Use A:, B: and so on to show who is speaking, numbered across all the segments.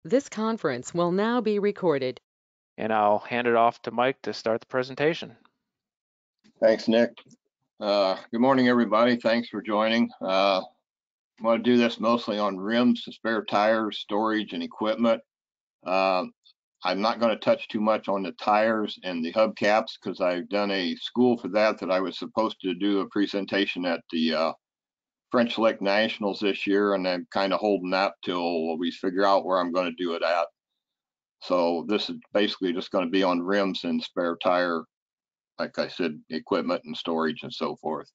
A: This conference will now be recorded.
B: And I'll hand it off to Mike to start the presentation.
C: Thanks, Nick. Good morning, everybody. Thanks for joining. I want to do this mostly on rims, spare tires, storage, and equipment. I'm not going to touch too much on the tires and the hubcaps because I've done a school for that I was supposed to do a presentation at the French Lick Nationals this year, and I'm kind of holding that till we figure out where I'm going to do it at. So this is basically just going to be on rims and spare tire, like I said, equipment and storage and so forth.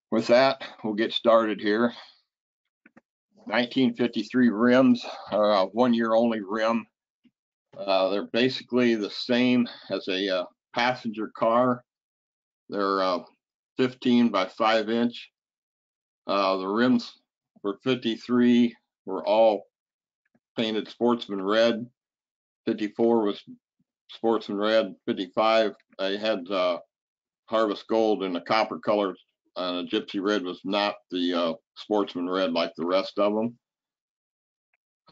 C: With that, we'll get started here. 1953 rims are a 1 year only rim. They're basically the same as a passenger car. They're 15 by 5 inch. The rims for 53 were all painted sportsman red. 54 was sportsman red. 55, I had harvest gold and a copper color. Gypsy red was not the sportsman red like the rest of them.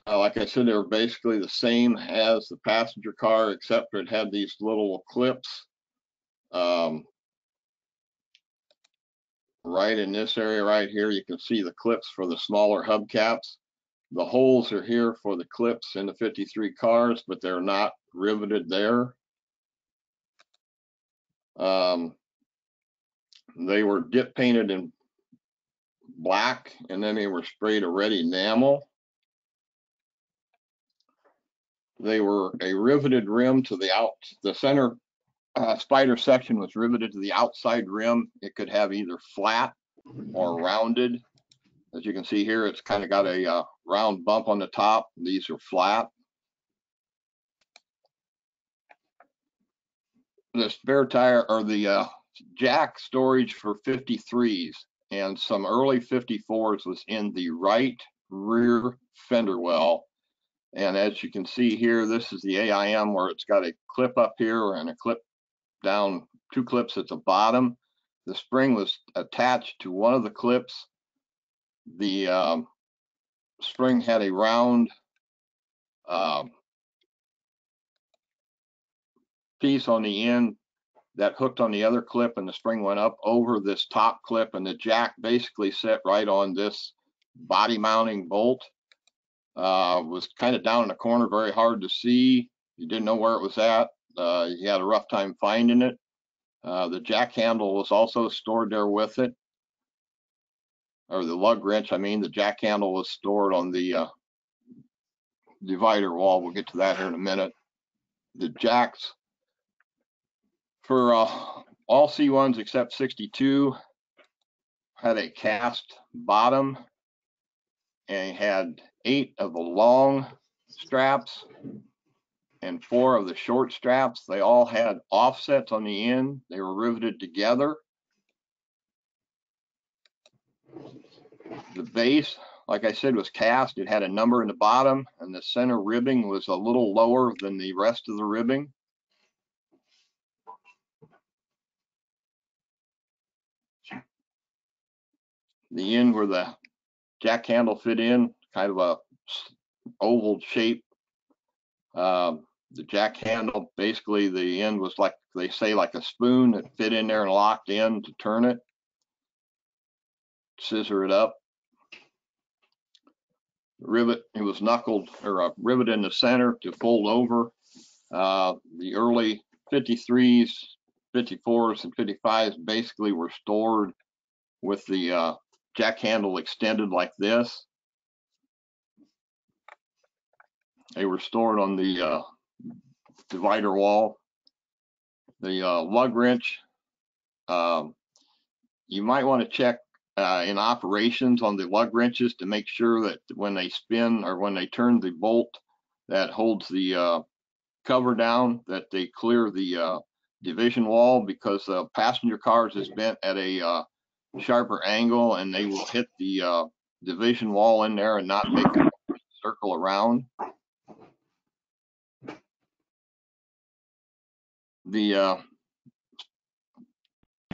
C: Like I said, they were basically the same as the passenger car, except for it had these little clips right in this area right here. You can see the clips for the smaller hubcaps. The holes are here for the clips in the 53 cars, but they're not riveted there. They were dip painted in black, and then they were sprayed a red enamel. They were a riveted rim to the center spider section was riveted to the outside rim. It could have either flat or rounded. As you can see here, it's kind of got a round bump on the top. These are flat. The spare tire or the jack storage for 53s and some early 54s was in the right rear fender well. And as you can see here, this is the AIM where it's got a clip up here and a clip down, 2 clips at the bottom. The spring was attached to one of the clips. The spring had a round piece on the end that hooked on the other clip, and the spring went up over this top clip, and the jack basically set right on this body mounting bolt. Was kind of down in the corner, very hard to see. You didn't know where it was at. You had a rough time finding it. The jack handle was also stored there with it, or the lug wrench. I mean, the jack handle was stored on the divider wall. We'll get to that here in a minute. The jacks for all C1s except 62 had a cast bottom and had 8 of the long straps and 4 of the short straps. They all had offsets on the end. They were riveted together. The base, like I said, was cast. It had a number in the bottom, and the center ribbing was a little lower than the rest of the ribbing. The end where the jack handle fit in, kind of a oval shape. The jack handle, basically the end was like, they say, like a spoon that fit in there and locked in to turn it, scissor it up. Rivet, it was knuckled or rivet in the center to fold over. The early 53s, 54s, and 55s basically were stored with the jack handle extended like this. They were stored on the divider wall. The lug wrench, you might want to check in operations on the lug wrenches to make sure that when they spin or when they turn the bolt that holds the cover down, that they clear the division wall, because passenger cars is bent at a sharper angle, and they will hit the division wall in there and not make a circle around. The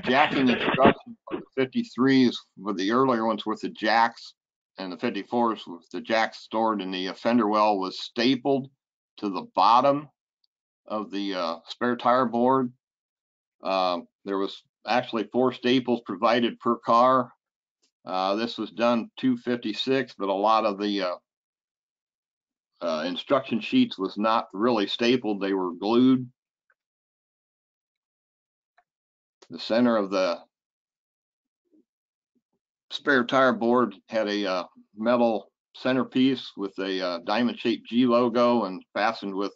C: jacking instructions for the 53s with the earlier ones with the jacks and the 54s with the jack stored in the fender well was stapled to the bottom of the spare tire board. There was actually 4 staples provided per car. This was done 256, but a lot of the instruction sheets was not really stapled. They were glued. The center of the spare tire board had a metal centerpiece with a diamond-shaped G logo and fastened with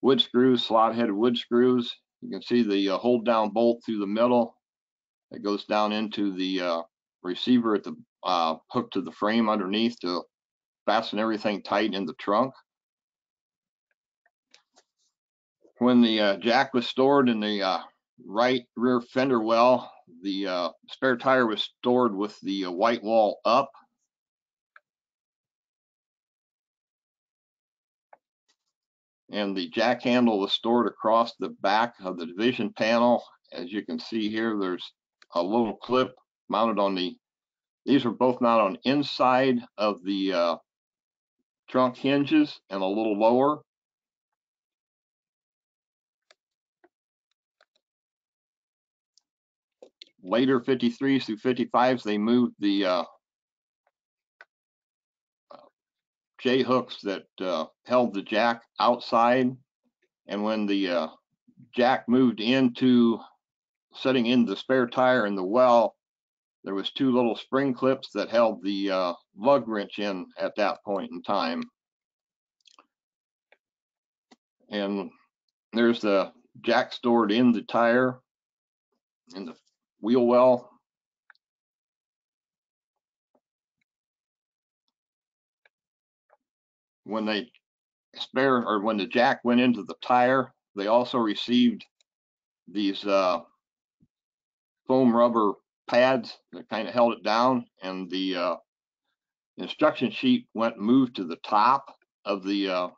C: wood screws, slot-headed wood screws. You can see the hold-down bolt through the middle. It goes down into the receiver at the hook to the frame underneath to fasten everything tight in the trunk. When the jack was stored in the right rear fender well, the spare tire was stored with the white wall up. And the jack handle was stored across the back of the division panel. As you can see here, there's a little clip mounted on these are both mounted on inside of the trunk hinges and a little lower. Later 53s through 55s, they moved the J hooks that held the jack outside. And when the jack moved into setting in the spare tire in the well, there was 2 little spring clips that held the lug wrench in at that point in time. And there's the jack stored in the tire in the wheel well. When when the jack went into the tire, they also received these foam rubber pads that kind of held it down, and the instruction sheet moved to the top of the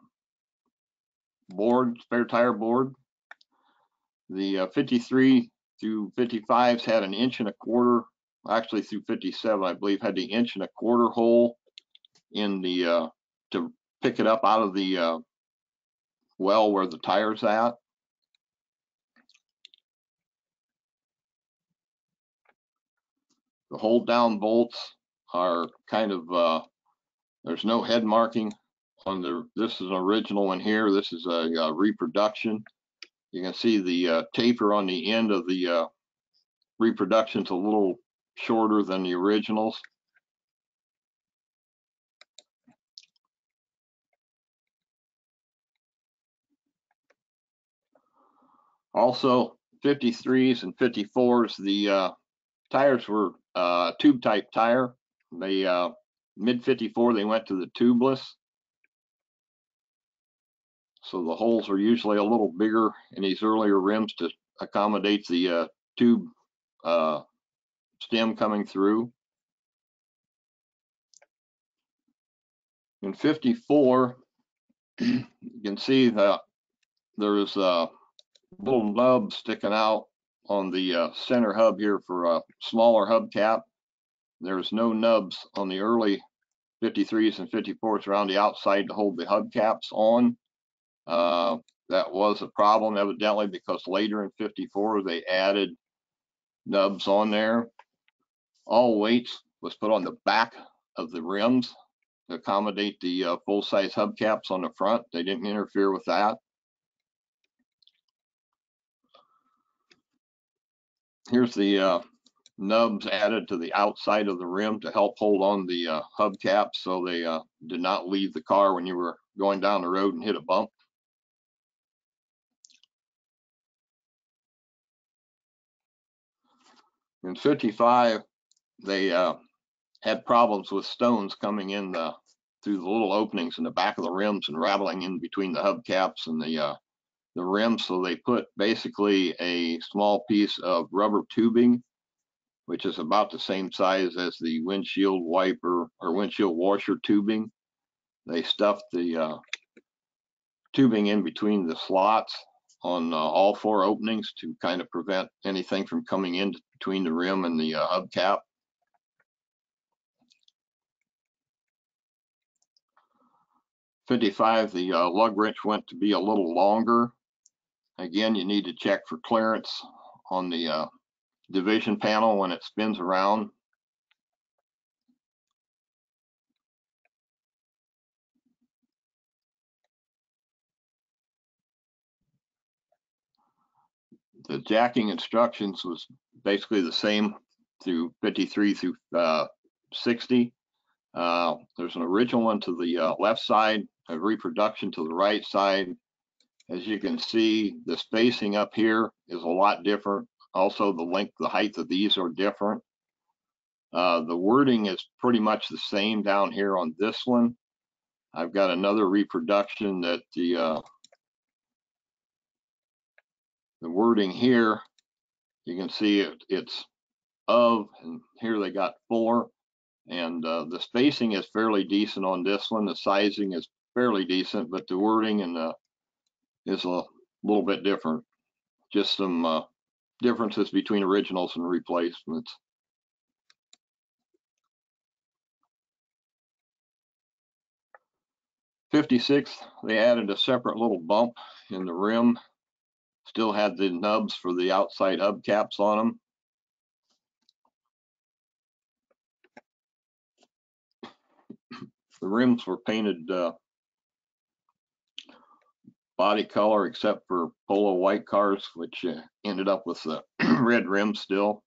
C: board, spare tire board. The 53 through 55s had an 1.25 inch, actually through 57, I believe, had the 1.25 inch hole in the to pick it up out of the well where the tire's at. The hold down bolts are kind of there's no head marking on this is an original one here. This is a reproduction. You can see the taper on the end of the reproduction's a little shorter than the originals. Also, 53s and 54s, the tires were tube type tire. They mid 54, they went to the tubeless. So the holes are usually a little bigger in these earlier rims to accommodate the tube stem coming through. In 54, you can see that there's a little nub sticking out on the center hub here for a smaller hubcap. There's no nubs on the early 53s and 54s around the outside to hold the hubcaps on. That was a problem evidently because later in 54 they added nubs on there. All weights was put on the back of the rims to accommodate the full-size hubcaps on the front. They didn't interfere with that. Here's the nubs added to the outside of the rim to help hold on the hubcaps so they did not leave the car when you were going down the road and hit a bump. In 55, they had problems with stones coming in through the little openings in the back of the rims and rattling in between the hubcaps and the rims. So they put basically a small piece of rubber tubing, which is about the same size as the windshield wiper or windshield washer tubing. They stuffed the tubing in between the slots on all 4 openings to kind of prevent anything from coming in between the rim and the hubcap. 55, the lug wrench went to be a little longer. Again, you need to check for clearance on the division panel when it spins around. The jacking instructions was basically the same through 53 through 60. There's an original one to the left side, a reproduction to the right side. As you can see, the spacing up here is a lot different. Also, the length, the height of these are different. The wording is pretty much the same down here on this one. I've got another reproduction that the wording here, you can see it's of, and here they got for. And the spacing is fairly decent on this one. The sizing is fairly decent, but the wording and is a little bit different. Just some differences between originals and replacements. '56, they added a separate little bump in the rim. Still had the nubs for the outside hubcaps on them. The rims were painted body color except for polo white cars, which ended up with the red rims still.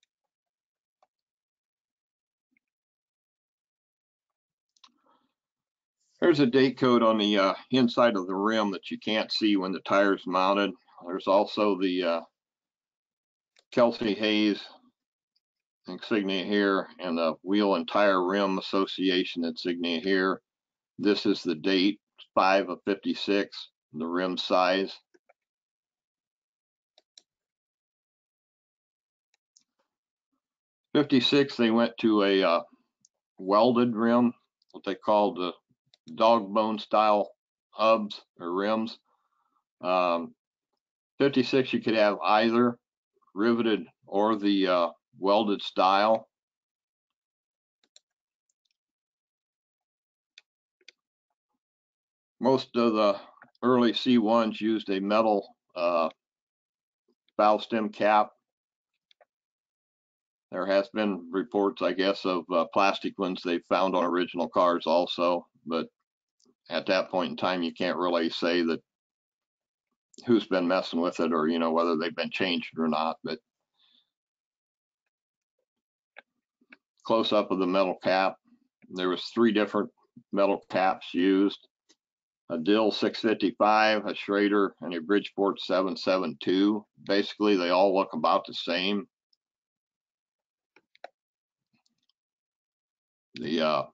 C: There's a date code on the inside of the rim that you can't see when the tire's mounted. There's also the Kelsey Hayes insignia here and the Wheel and Tire Rim Association insignia here. This is the date, 5 of 56, the rim size. '56, they went to a welded rim, what they called the dog bone style hubs or rims. 56, you could have either riveted or the welded style. Most of the early C1s used a metal valve stem cap. There has been reports, I guess, of plastic ones they found on original cars also, but at that point in time, you can't really say that who's been messing with it or, you know, whether they've been changed or not. But close up of the metal cap, there was 3 different metal caps used: a Dill 655, a Schrader, and a Bridgeport 772. Basically, they all look about the same. The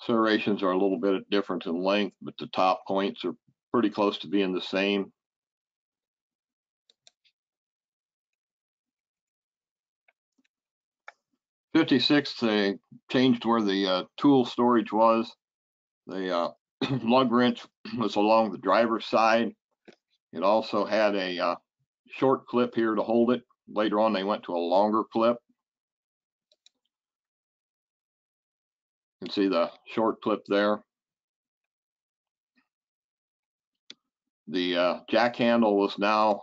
C: serrations are a little bit different in length, but the top points are pretty close to being the same. '56, they changed where the tool storage was. The lug wrench was along the driver's side. It also had a short clip here to hold it. Later on, they went to a longer clip. You can see the short clip there. The jack handle was now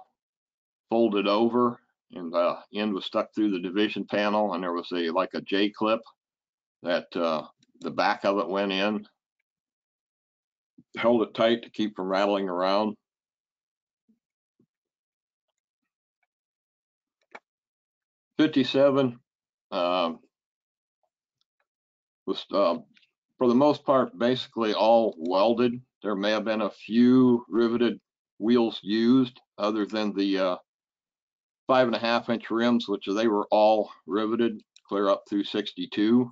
C: folded over, and the end was stuck through the division panel, and there was like a J clip that the back of it went in, held it tight to keep from rattling around. '57 was for the most part basically all welded. There may have been a few riveted wheels used, other than the 5.5-inch rims, which they were all riveted clear up through 62.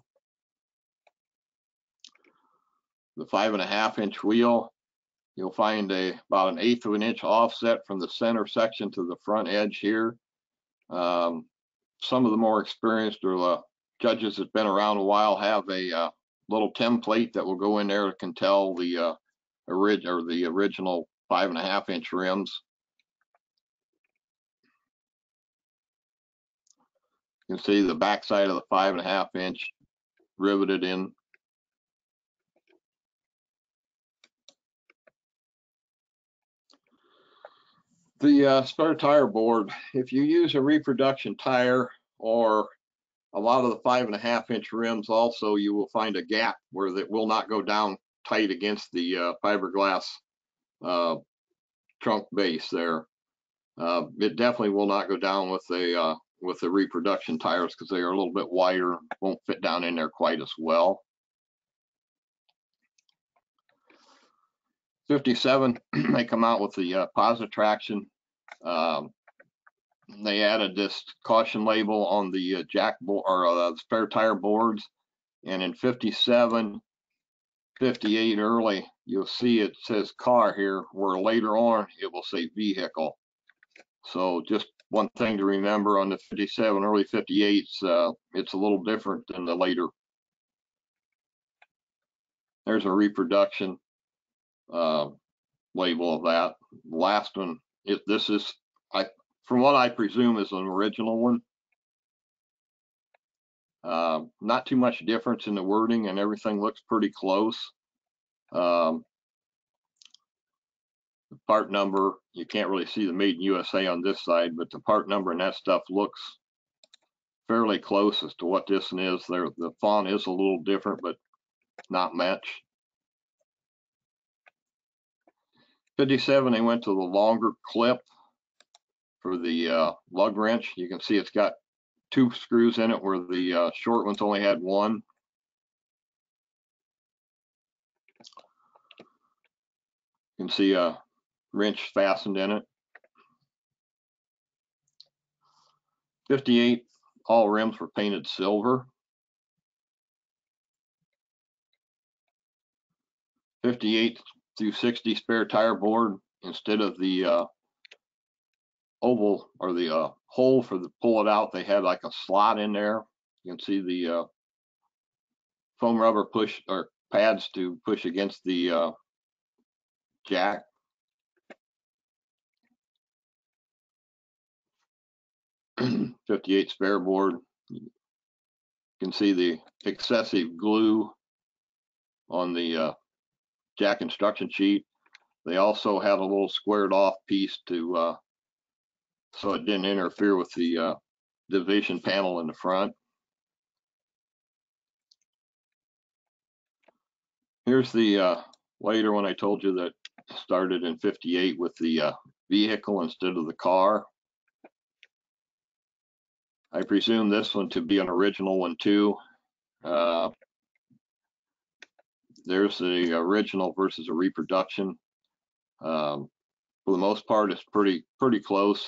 C: The 5.5-inch wheel, you'll find about 1/8 of an inch offset from the center section to the front edge here. Some of the more experienced or the judges that've been around a while have a little template that will go in there that can tell the original 5.5-inch rims. You can see the back side of the 5.5-inch riveted in. The spare tire board, if you use a reproduction tire or a lot of the 5.5-inch rims, also you will find a gap where that will not go down tight against the fiberglass trunk base there. It definitely will not go down with the reproduction tires because they are a little bit wider, won't fit down in there quite as well. 57, they come out with the positive traction. They added this caution label on the jack board or spare tire boards, and in 57, 58 early, you'll see it says car here, where later on it will say vehicle. So just one thing to remember on the 57, early 58s, it's a little different than the later. There's a reproduction label of that. The last one, this is, from what I presume, is an original one. Not too much difference in the wording, and everything looks pretty close. The part number, you can't really see the Made in USA on this side, but the part number and that stuff looks fairly close as to what this one is. The font is a little different, but not much. 57, they went to the longer clip for the lug wrench. You can see it's got 2 screws in it where the short ones only had 1. You can see a wrench fastened in it. 58, all rims were painted silver. 58 through 60 spare tire board, instead of the oval or the hole for the pull it out, they had like a slot in there. You can see the foam rubber push or pads to push against the jack. .58 spare board. You can see the excessive glue on the jack instruction sheet. They also had a little squared off piece to so it didn't interfere with the division panel in the front. Here's the later one I told you that started in 58 with the vehicle instead of the car. I presume this one to be an original one too. There's the original versus a reproduction. For the most part, it's pretty close.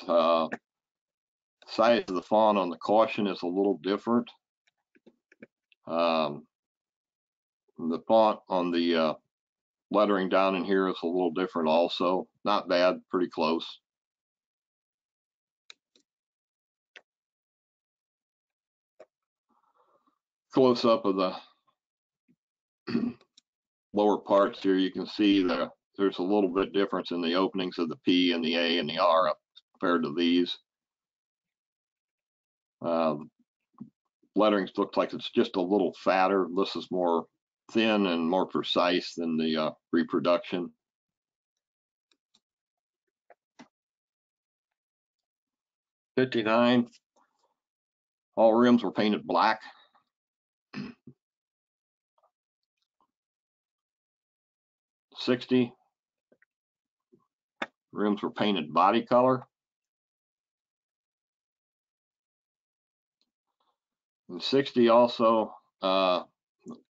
C: Size of the font on the caution is a little different. The font on the lettering down in here is a little different also. Not bad, pretty close. Close up of the lower parts here, you can see there's a little bit difference in the openings of the P and the A and the R compared to these. Letterings look like it's just a little fatter. This is more thin and more precise than the reproduction. .59, all rims were painted black. 60, rims were painted body color. And 60 also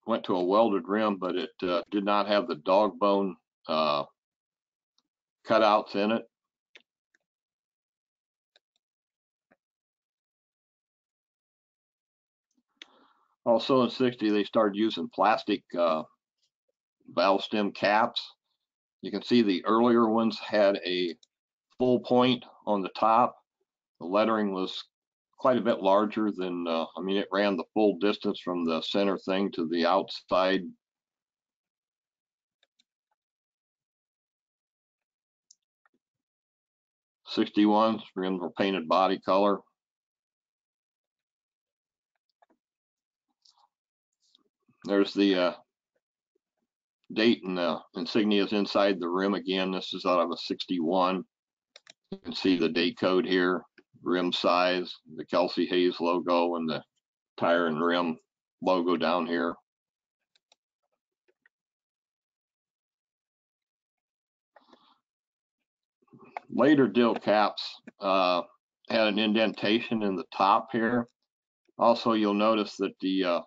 C: went to a welded rim, but it did not have the dog bone cutouts in it. Also in 60, they started using plastic valve stem caps. You can see the earlier ones had a full point on the top. The lettering was quite a bit larger than, I mean, it ran the full distance from the center thing to the outside. '61 rims were painted body color. There's the date and the insignias inside the rim again. This is out of a '61. You can see the date code here, rim size, the Kelsey Hayes logo, and the tire and rim logo down here. Later dill caps had an indentation in the top here. Also, you'll notice that the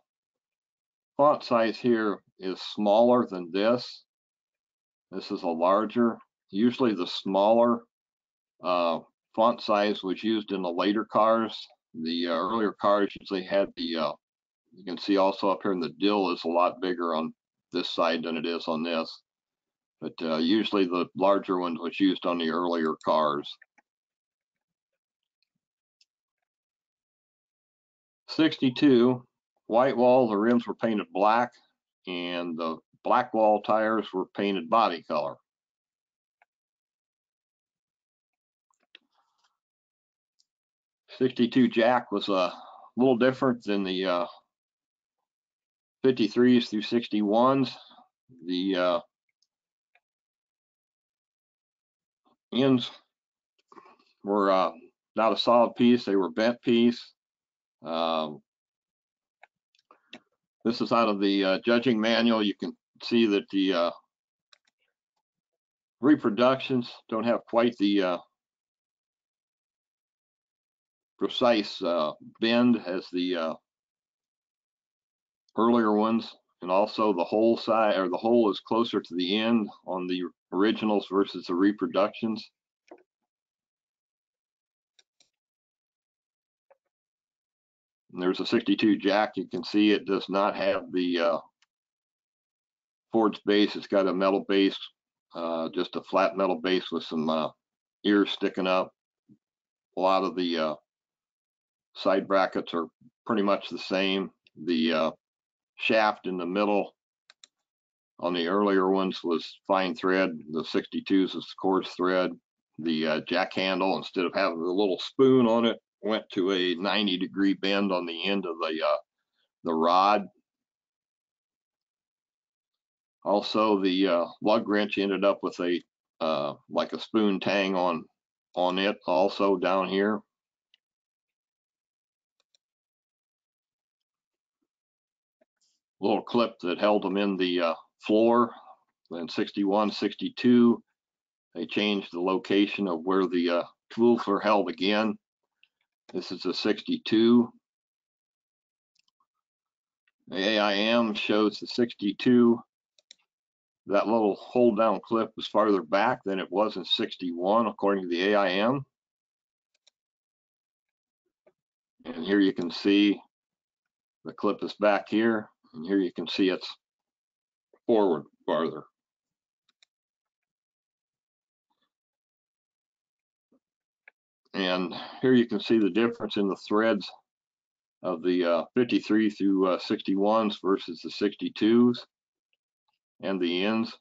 C: font size here is smaller than this. This is a larger. Usually the smaller font size was used in the later cars. The earlier cars usually had the, you can see also up here in the dill is a lot bigger on this side than it is on this. But usually the larger one was used on the earlier cars. 62, white wall, the rims were painted black, and the black wall tires were painted body color. '62 Jack was a little different than the 53s through 61s. The ends were not a solid piece, they were bent piece. This is out of the judging manual. You can see that the reproductions don't have quite the precise bend as the earlier ones, and also the hole side, or the hole is closer to the end on the originals versus the reproductions. And there's a 62 Jack. You can see it does not have the Ford's base. It's got a metal base, just a flat metal base with some ears sticking up. A lot of the side brackets are pretty much the same. The shaft in the middle on the earlier ones was fine thread. The 62s is coarse thread. The jack handle, instead of having a little spoon on it, went to a 90-degree bend on the end of the rod. Also, the lug wrench ended up with a like a spoon tang on it also down here. Little clip that held them in the floor. Then 61, 62, they changed the location of where the tools were held again. This is a 62. The AIM shows the 62. That little hold down clip was farther back than it was in 61, according to the AIM. And here you can see the clip is back here, and here you can see it's forward farther. And here you can see the difference in the threads of the 53 through 61s versus the 62s and the ends.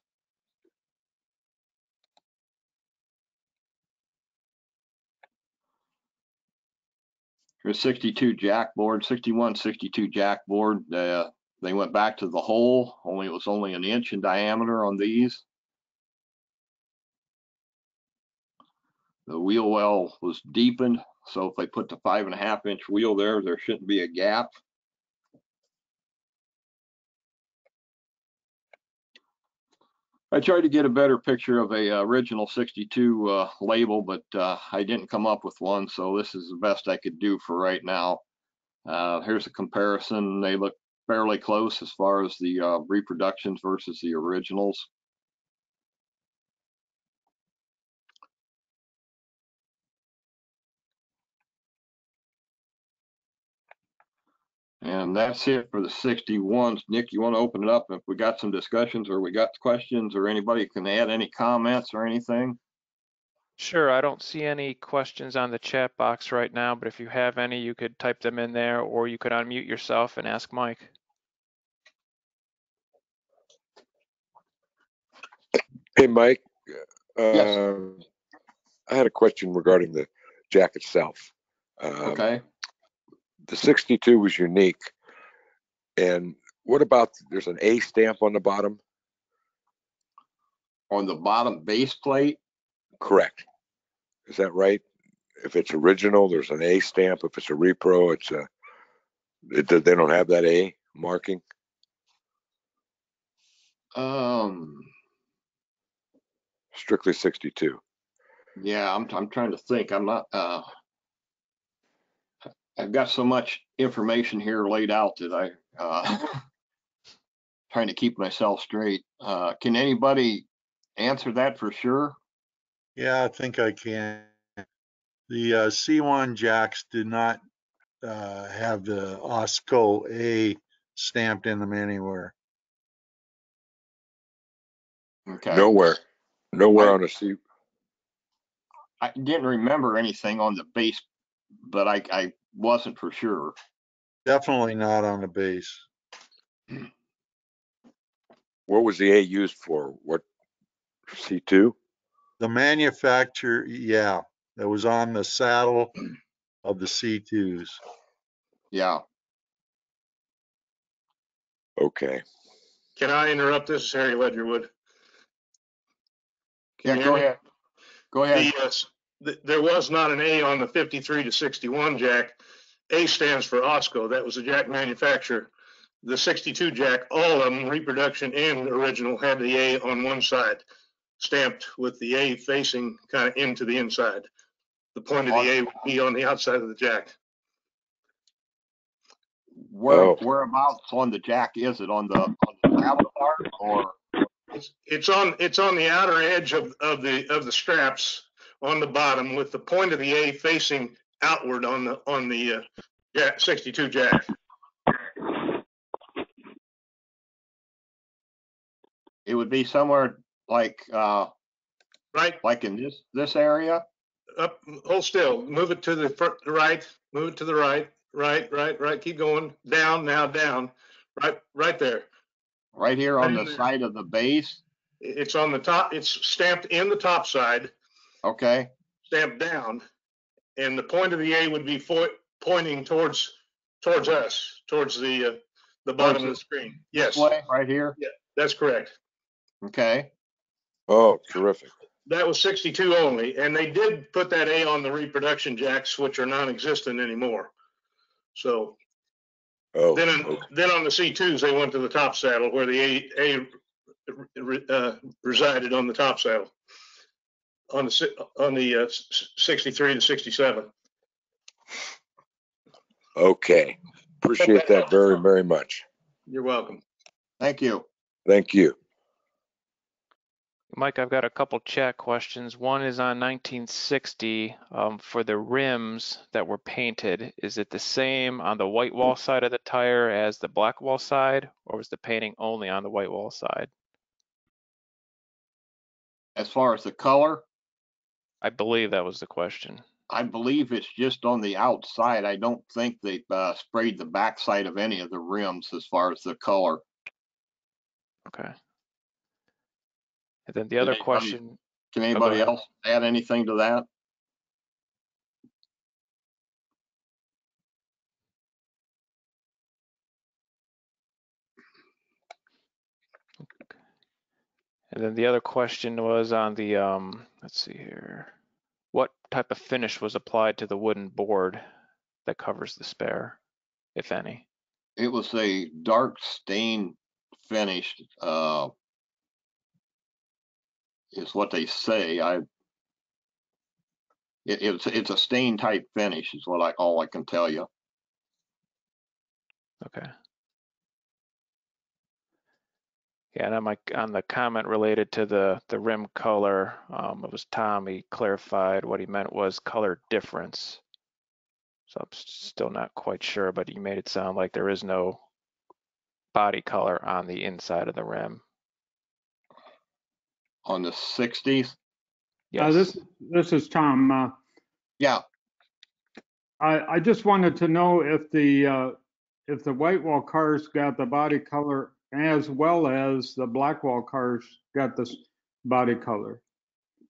C: Here's 62 jack board, 61, 62 jack board. They went back to the hole, only it was only an inch in diameter on these. The wheel well was deepened, so if they put the 5.5-inch wheel there, there shouldn't be a gap. I tried to get a better picture of a original 62 label, but I didn't come up with one, so this is the best I could do for right now. Here's a comparison. They look fairly close as far as the reproductions versus the originals. And that's it for the 61s. Nick, you want to open it up if we got some discussions or we got questions, or anybody can add any comments or anything?
B: Sure, I don't see any questions on the chat box right now, but if you have any, you could type them in there, or you could unmute yourself and ask Mike.
D: Hey, Mike.
C: Yes.
D: I had a question regarding the jack itself.
C: Okay.
D: The 62 was unique. And what about, there's an A stamp on the bottom?
C: On the bottom base plate?
D: Correct. Is that right? If it's original, there's an A stamp. If it's a repro, they don't have that A marking. Strictly 62.
C: Yeah, I'm trying to think. I'm not, I've got so much information here laid out that trying to keep myself straight. Can anybody answer that for sure?
E: Yeah, I think I can. The C-1 jacks did not have the OSCO A stamped in them anywhere.
C: Okay.
D: Nowhere on a C.
C: I didn't remember anything on the base, but I wasn't for sure.
E: Definitely not on the base.
D: What was the A used for? What, C2?
E: The manufacturer, yeah, that was on the saddle of the C2s.
C: Yeah.
D: Okay.
F: Can I interrupt? This is Harry Ledgerwood. Can
C: Yeah,
F: you
C: go
F: hear me?
C: ahead. Go ahead.
F: There was not an A on the 53 to 61 jack. A stands for OSCO. That was the jack manufacturer. The 62 jack, all of them, reproduction and original, had the A on one side, stamped with the A facing kind of into the inside. The point of the A would be on the outside of the jack.
C: Whereabouts on the jack is it? On the saddle part, or?
F: It's on the outer edge of the straps on the bottom, with the point of the A facing outward on the 62 jack.
C: It would be somewhere like
F: Right
C: like in this area.
F: up, hold still. Move it to the right. Move it to the right. Right. Keep going. Down now. Down. Right there.
C: Right here on
F: Right
C: the
F: there.
C: side of the base.
F: It's on the top. It's stamped in the top side.
C: Okay.
F: Stamped down, and the point of the A would be pointing towards us, towards the bottom of the screen. Yes.
C: This way, right here.
F: Yeah, that's correct.
C: Okay.
D: Oh, terrific.
F: That was 62 only, and they did put that A on the reproduction jacks, which are non-existent anymore. So then on the C2s, they went to the top saddle where the A resided on the top saddle on the 63 to 67.
D: Okay. Appreciate that very, very much.
F: You're welcome.
C: Thank you.
D: Thank you.
B: Mike, I've got a couple chat questions. One is on 1960 for the rims that were painted. Is it the same on the white wall side of the tire as the black wall side, or was the painting only on the white wall side?
C: As far as the color,
B: I believe that was the question.
C: I believe it's just on the outside. I don't think they sprayed the backside of any of the rims as far as the color.
B: Okay. And then the other question.
C: Can anybody else add anything to that?
B: And then the other question was on the, let's see here. What type of finish was applied to the wooden board that covers the spare, if any?
C: It was a dark stain finish, is what they say. It's a stain type finish is what all I can tell you.
B: Okay. Yeah, and on the comment related to the rim color, it was Tom, he clarified what he meant was color difference. So I'm still not quite sure, but he made it sound like there is no body color on the inside of the rim.
C: On the 60s?
B: Yes.
G: This is Tom.
C: Yeah.
G: I just wanted to know if the white wall cars got the body color as well as the black wall cars got this body color.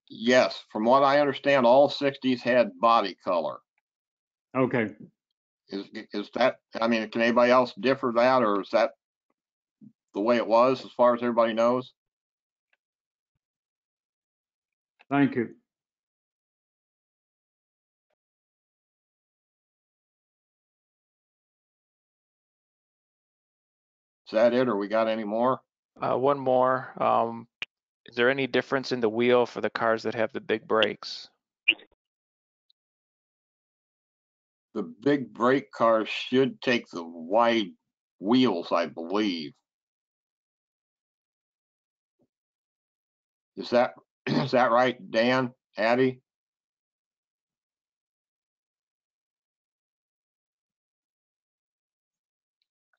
C: Yes, from what I understand, all 60s had body color.
G: Okay.
C: Is that, I mean, can anybody else differ that, or is that the way it was as far as everybody knows?
G: Thank you.
C: Is that it, or we got any more?
B: One more. Is there any difference in the wheel for the cars that have the big brakes?
C: The big brake cars should take the wide wheels, I believe. Is that right, Dan, Addie?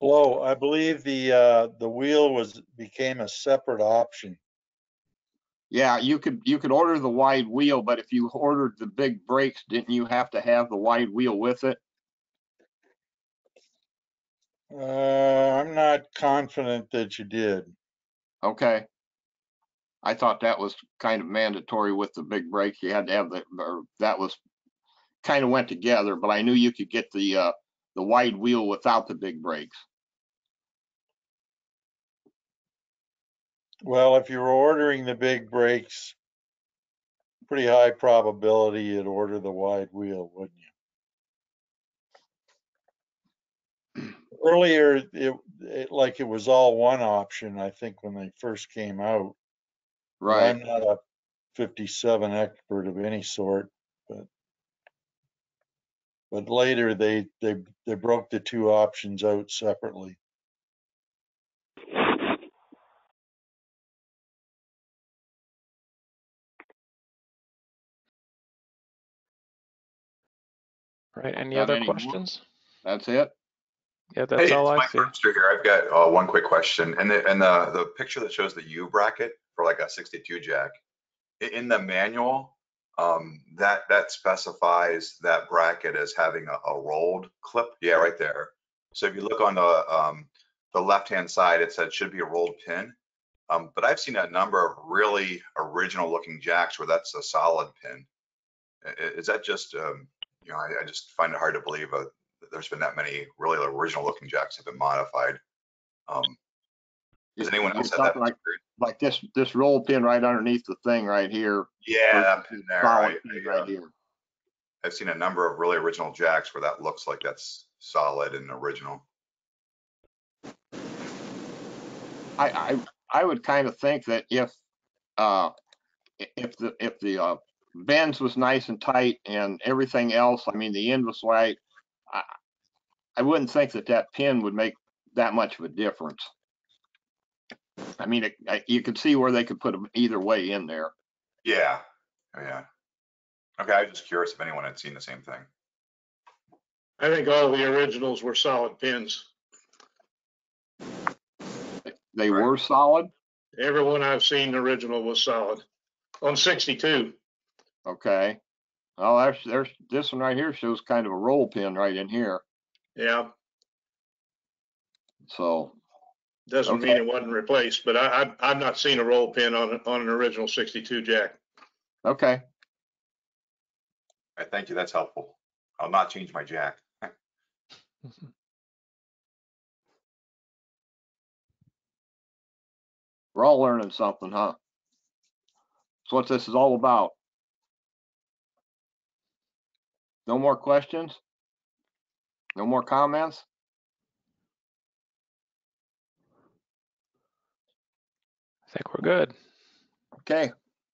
E: Hello, I believe the wheel became a separate option.
C: Yeah, you could order the wide wheel, but if you ordered the big brakes, didn't you have to have the wide wheel with it?
E: I'm not confident that you did.
C: Okay. I thought that was kind of mandatory with the big brakes. You had to have that was kind of went together, but I knew you could get the wide wheel without the big brakes.
E: Well, if you were ordering the big brakes, pretty high probability you'd order the wide wheel, wouldn't you? Earlier, it was all one option, I think, when they first came out.
C: Right.
E: I'm not a 57 expert of any sort, but later they broke the two options out separately.
B: Right. Any
C: Got
B: other
C: any more?
B: questions?
C: That's it.
B: Yeah, that's
H: Hey,
B: all
H: it's
B: I
H: Mike
B: see.
H: Brewster here. I've got one quick question. And the picture that shows the U bracket for like a 62 jack, in the manual, that specifies that bracket as having a rolled clip. Yeah, right there. So if you look on the left-hand side, it said it should be a rolled pin. But I've seen a number of really original looking jacks where that's a solid pin. Is that just, you know, I just find it hard to believe that there's been that many really original looking jacks have been modified. Does anyone else have that experience?
C: Like this roll pin right underneath the thing right here?
H: Yeah, that pin there.
C: Solid pin right here.
H: I've seen a number of really original jacks where that looks like that's solid and original.
C: I would kind of think that if the bends was nice and tight and everything else, I mean the end was right, I wouldn't think that pin would make that much of a difference. I mean, you could see where they could put them either way in there.
H: Yeah, yeah. Okay, I was just curious if anyone had seen the same thing.
F: I think all the originals were solid pins.
C: They were solid?
F: Everyone I've seen original was solid on 62.
C: Okay. Oh, there's this one right here shows kind of a roll pin right in here.
F: Yeah.
C: So.
F: Doesn't mean it wasn't replaced, but I've not seen a roll pin on an original 62 jack.
C: Okay.
H: All right, thank you. That's helpful. I'll not change my jack.
C: We're all learning something, huh? That's what this is all about. No more questions? No more comments?
B: I think we're good.
C: Okay,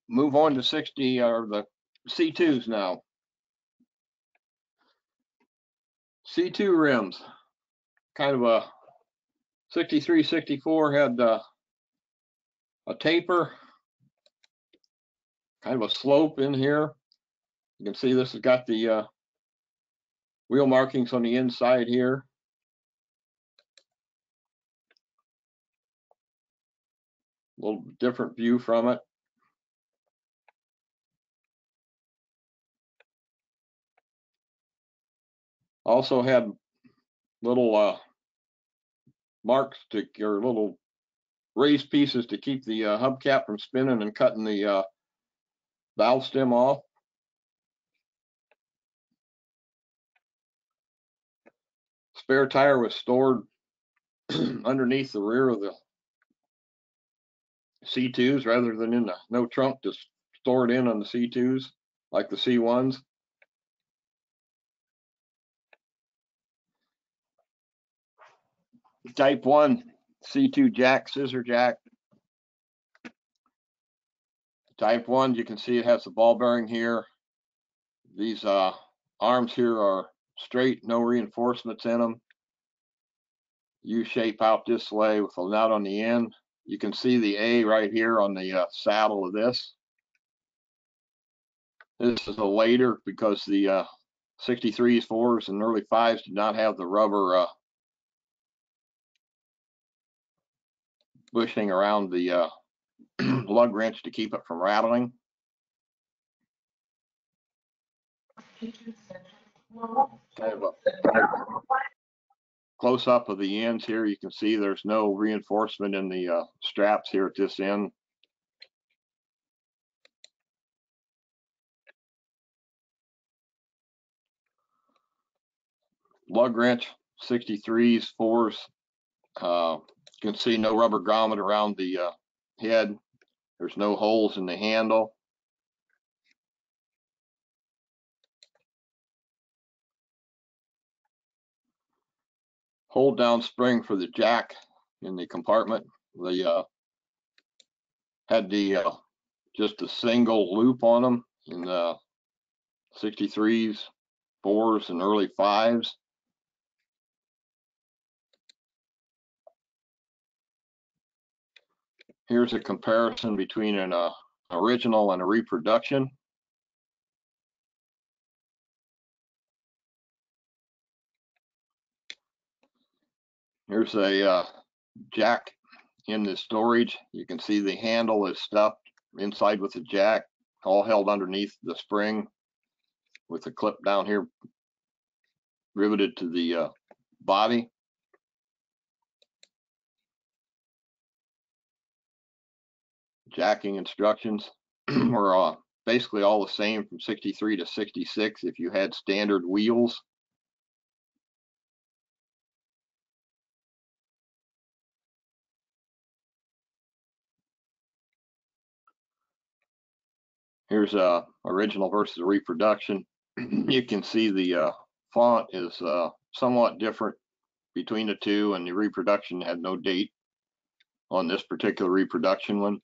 C: move on to 60 or the C2s now. C2 rims, kind of a 63, 64 had a taper, kind of a slope in here. You can see this has got the wheel markings on the inside here. A little different view from it. Also had little marks or little raised pieces to keep the hubcap from spinning and cutting the valve stem off. Spare tire was stored underneath the rear of the C2s rather than in the no trunk to store it in on the C2s like the C1s. Type 1 C-2 jack, scissor jack. Type 1, you can see it has the ball bearing here. These arms here are straight, no reinforcements in them. U-shape out this way with a nut on the end. You can see the A right here on the saddle of this. This is a later because the 63s, 4s, and early 5s did not have the rubber bushing around the lug wrench to keep it from rattling. Kind of a close up of the ends here. You can see there's no reinforcement in the straps here at this end. Lug wrench, 63s, 4s. You can see no rubber grommet around the head. There's no holes in the handle. Hold down spring for the jack in the compartment. They had the just a single loop on them in the 63s, 4s, and early 5s. Here's a comparison between an original and a reproduction. Here's a jack in the storage. You can see the handle is stuffed inside with the jack, all held underneath the spring with the clip down here riveted to the body. Jacking instructions were basically all the same from 63 to 66 if you had standard wheels. Here's a original versus a reproduction. You can see the font is somewhat different between the two, and the reproduction had no date on this particular reproduction one.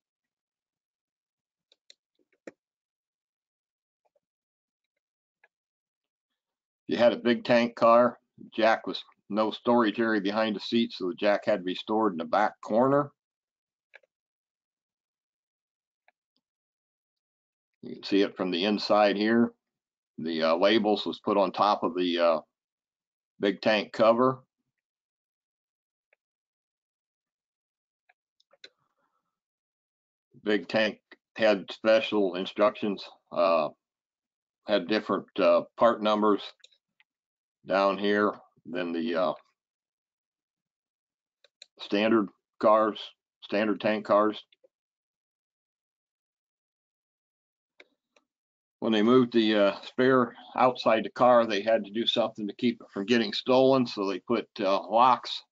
C: You had a big tank car. Jack was no storage area behind the seat, so the jack had to be stored in the back corner. You can see it from the inside here. The labels was put on top of the big tank cover. Big tank had special instructions, had different part numbers down here than the standard cars, standard tank cars. When they moved the spare outside the car, they had to do something to keep it from getting stolen, so they put locks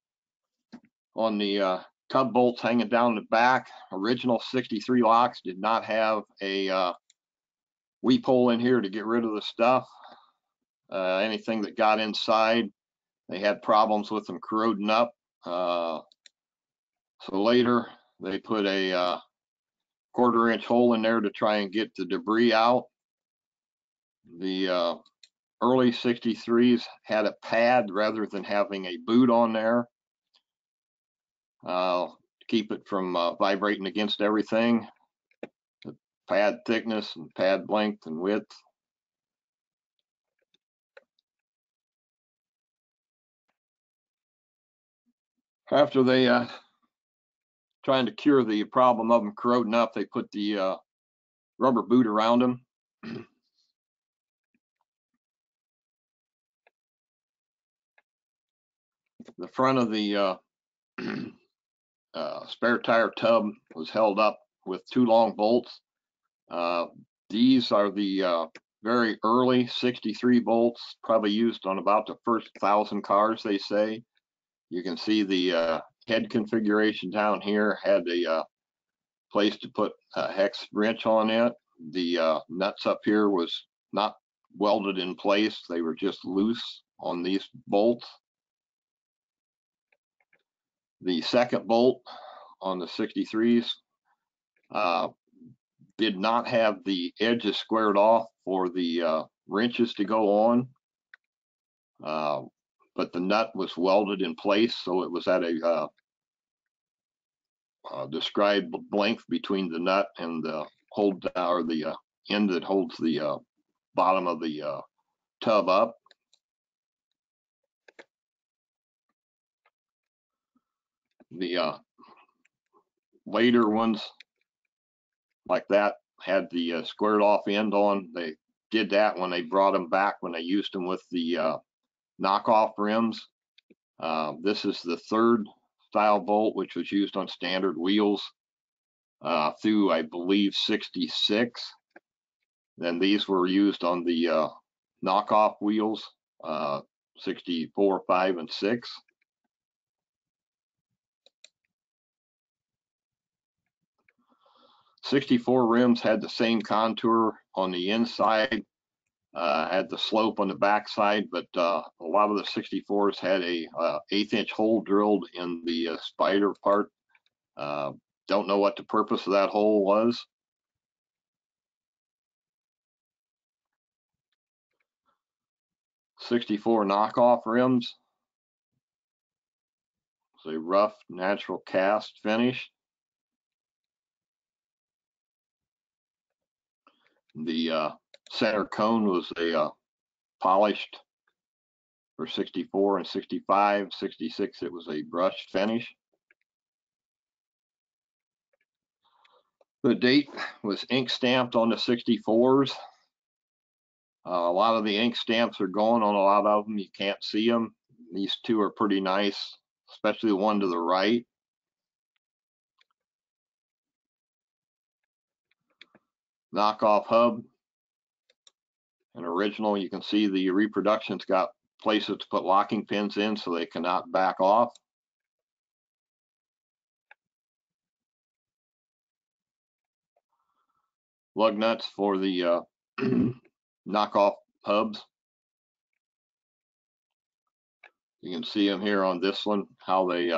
C: on the tub bolts hanging down the back. Original 63 locks did not have a weep hole in here to get rid of the stuff. Anything that got inside, they had problems with them corroding up. So later they put a 1/4-inch hole in there to try and get the debris out. The early 63s had a pad rather than having a boot on there. To keep it from vibrating against everything. The pad thickness and pad length and width. After they trying to cure the problem of them corroding up, they put the rubber boot around them. The front of the spare tire tub was held up with 2 long bolts. These are the very early 63 bolts, probably used on about the first 1,000 cars, they say. You can see the head configuration down here had a place to put a hex wrench on it. The nuts up here was not welded in place. They were just loose on these bolts. The second bolt on the 63s did not have the edges squared off for the wrenches to go on, but the nut was welded in place, so it was at a described length between the nut and the hold or the end that holds the bottom of the tub up. The later ones like that had the squared off end on. They did that when they brought them back, when they used them with the knockoff rims. This is the third style bolt, which was used on standard wheels through, I believe, 66. Then these were used on the knockoff wheels, 64, 5, and 6. '64 rims had the same contour on the inside, had the slope on the backside, but a lot of the 64s had a 1/8-inch hole drilled in the spider part. Don't know what the purpose of that hole was. '64 knockoff rims. It's a rough natural cast finish. The center cone was a polished for 64 and 65. 66, it was a brushed finish. The date was ink stamped on the 64s. A lot of the ink stamps are gone on a lot of them. You can't see them. These two are pretty nice, especially the one to the right. Knockoff hub. An original, you can see the reproduction's got places to put locking pins in so they cannot back off. Lug nuts for the knockoff hubs. You can see them here on this one, how they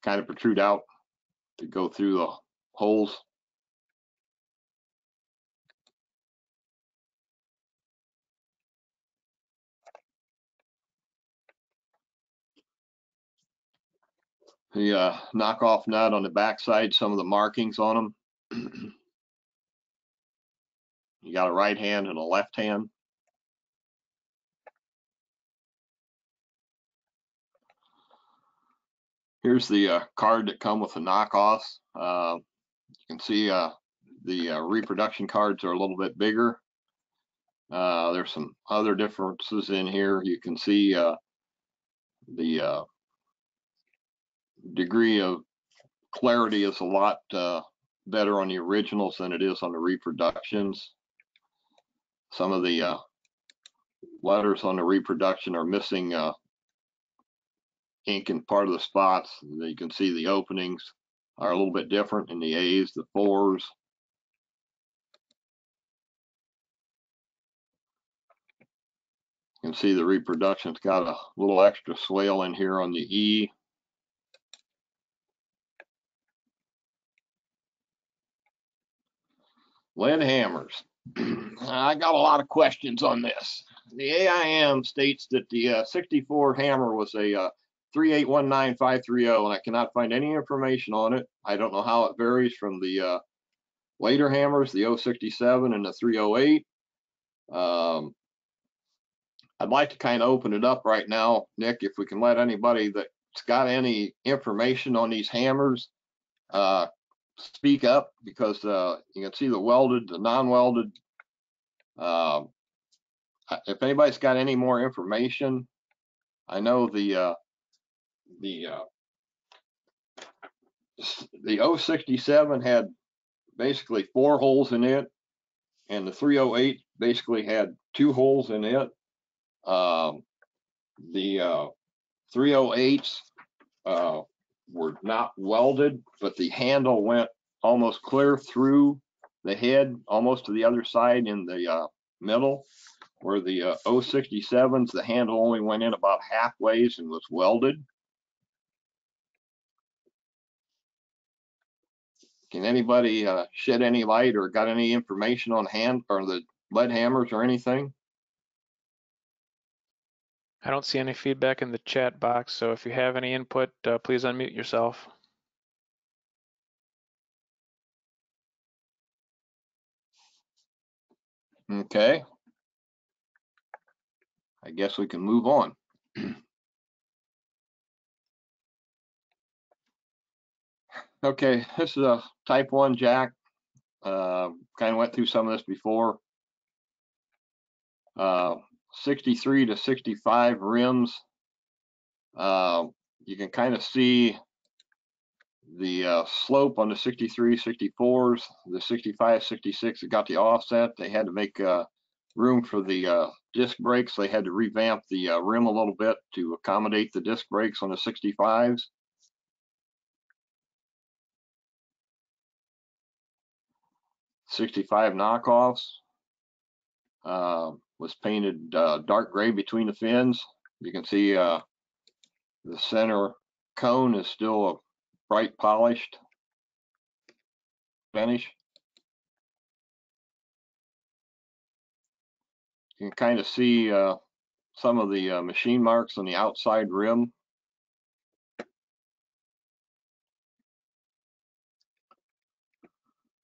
C: kind of protrude out to go through the holes. The knockoff nut on the backside, some of the markings on them. You got a right hand and a left hand. Here's the card that come with the knockoffs. You can see the reproduction cards are a little bit bigger. There's some other differences in here. You can see the degree of clarity is a lot better on the originals than it is on the reproductions. Some of the letters on the reproduction are missing ink in part of the spots. You can see the openings are a little bit different in the A's, the 4s. You can see the reproduction's got a little extra swale in here on the E. Lead hammers. I got a lot of questions on this. The AIM states that the 64 hammer was a 3819530, and I cannot find any information on it. I don't know how it varies from the later hammers, the 067 and the 308. I'd like to kind of open it up right now, Nick, if we can let anybody that's got any information on these hammers speak up, because you can see the welded, the non-welded. If anybody's got any more information, I know the 067 had basically 4 holes in it, and the 308 basically had 2 holes in it. The 308s were not welded, but the handle went almost clear through the head, almost to the other side in the middle, where the 067s, the handle only went in about halfway and was welded. Can anybody shed any light or got any information on hand or the lead hammers or anything?
B: I don't see any feedback in the chat box, so if you have any input, please unmute yourself.
C: Okay. I guess we can move on. Okay, this is a Type 1 jack. Kind of went through some of this before. 63 to 65 rims. You can kind of see the slope on the 63, 64s, the 65, 66, it got the offset. They had to make room for the disc brakes. They had to revamp the rim a little bit to accommodate the disc brakes on the 65s. '65 knockoffs was painted dark gray between the fins. You can see the center cone is still a bright polished finish. You can kind of see some of the machine marks on the outside rim.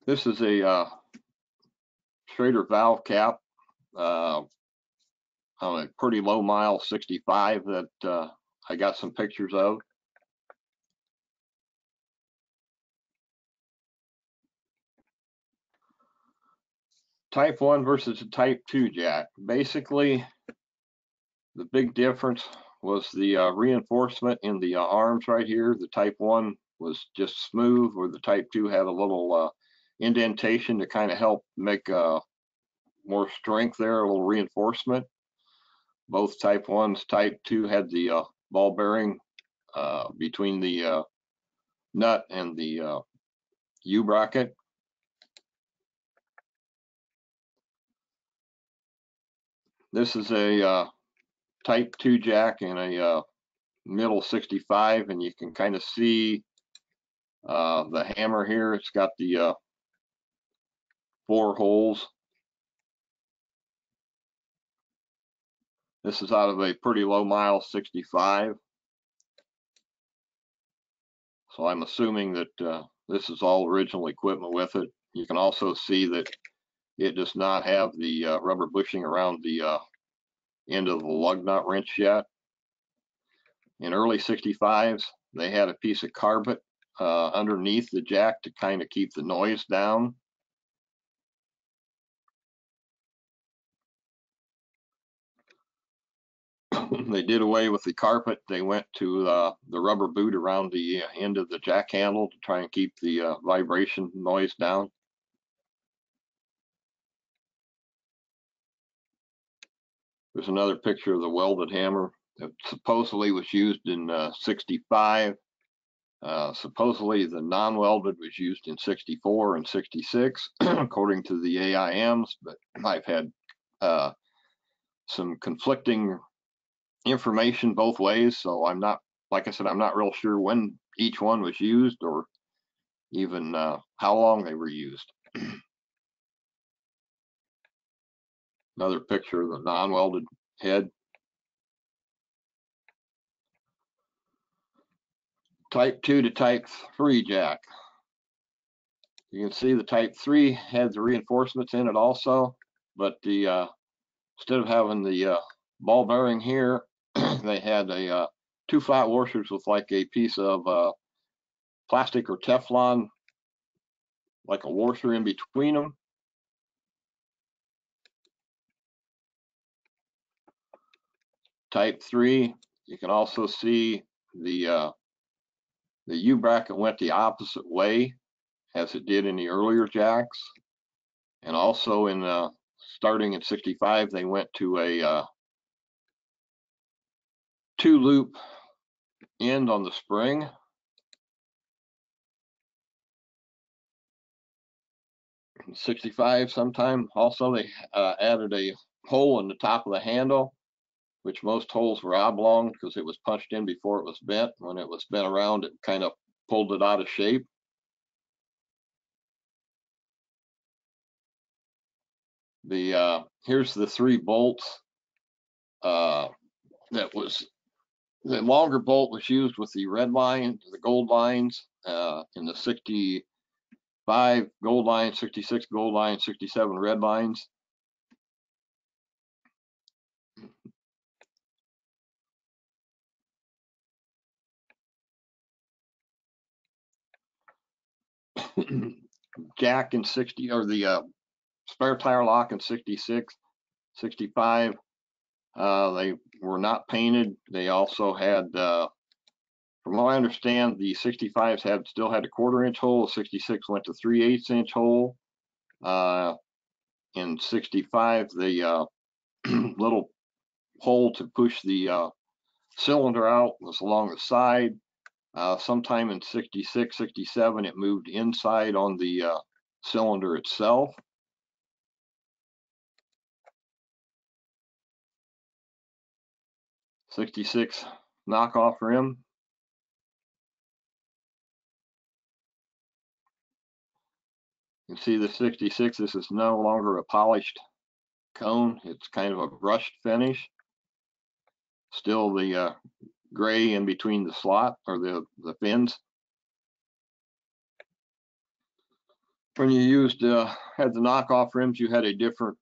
C: This is a Schrader valve cap on a pretty low mile 65 that I got some pictures of. Type 1 versus a Type 2 jack. Basically, the big difference was the reinforcement in the arms right here. The Type 1 was just smooth, where the Type 2 had a little indentation to kind of help make more strength there, a little reinforcement. Both Type 1s, Type 2 had the ball bearing between the nut and the U-bracket. This is a Type 2 jack in a middle 65, and you can kind of see the hammer here. It's got the 4 holes. This is out of a pretty low mile 65. So I'm assuming that this is all original equipment with it. You can also see that it does not have the rubber bushing around the end of the lug nut wrench yet. In early 65s, they had a piece of carpet underneath the jack to kind of keep the noise down. They did away with the carpet. They went to the rubber boot around the end of the jack handle to try and keep the vibration noise down. There's another picture of the welded hammer that supposedly was used in 65. Supposedly the non-welded was used in 64 and 66, according to the AIMs, but I've had some conflicting information both ways, so I'm not, like I said, I'm not real sure when each one was used or even how long they were used. Another picture of the non-welded head. Type 2 to Type 3 jack. You can see the Type 3 had the reinforcements in it also, but the instead of having the ball bearing here, they had a 2 flat washers with like a piece of plastic or Teflon, like a washer in between them. Type 3, you can also see the U-bracket went the opposite way as it did in the earlier jacks. And also in starting in 65, they went to a 2-loop end on the spring. In 65 sometime also they added a hole in the top of the handle, which most holes were oblong because it was punched in before it was bent. When it was bent around, it kind of pulled it out of shape. Here's the 3 bolts. That was the longer bolt was used with the red line, the gold lines, in the 65 gold line, 66 gold line, 67 red lines. Jack in 60, or the spare tire lock in 66, 65. They were not painted. They also had, from what I understand, the 65s still had a 1/4 inch hole. 66 went to 3/8 inch hole. In 65, the little hole to push the cylinder out was along the side. Sometime in 66, 67, it moved inside on the cylinder itself. '66 knockoff rim. You can see the 66, this is no longer a polished cone. It's kind of a brushed finish. Still the gray in between the slot, or the fins. When you had the knockoff rims, you had a different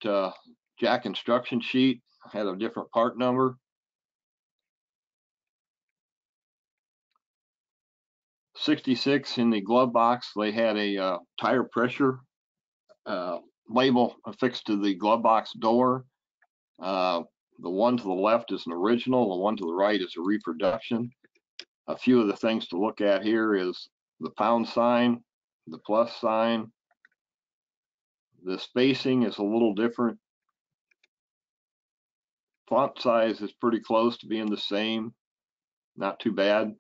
C: jack instruction sheet, had a different part number. 66 in the glove box, they had a tire pressure label affixed to the glove box door. The one to the left is an original, the one to the right is a reproduction. A few of the things to look at here is the pound sign, the plus sign. The spacing is a little different. Font size is pretty close to being the same. Not too bad.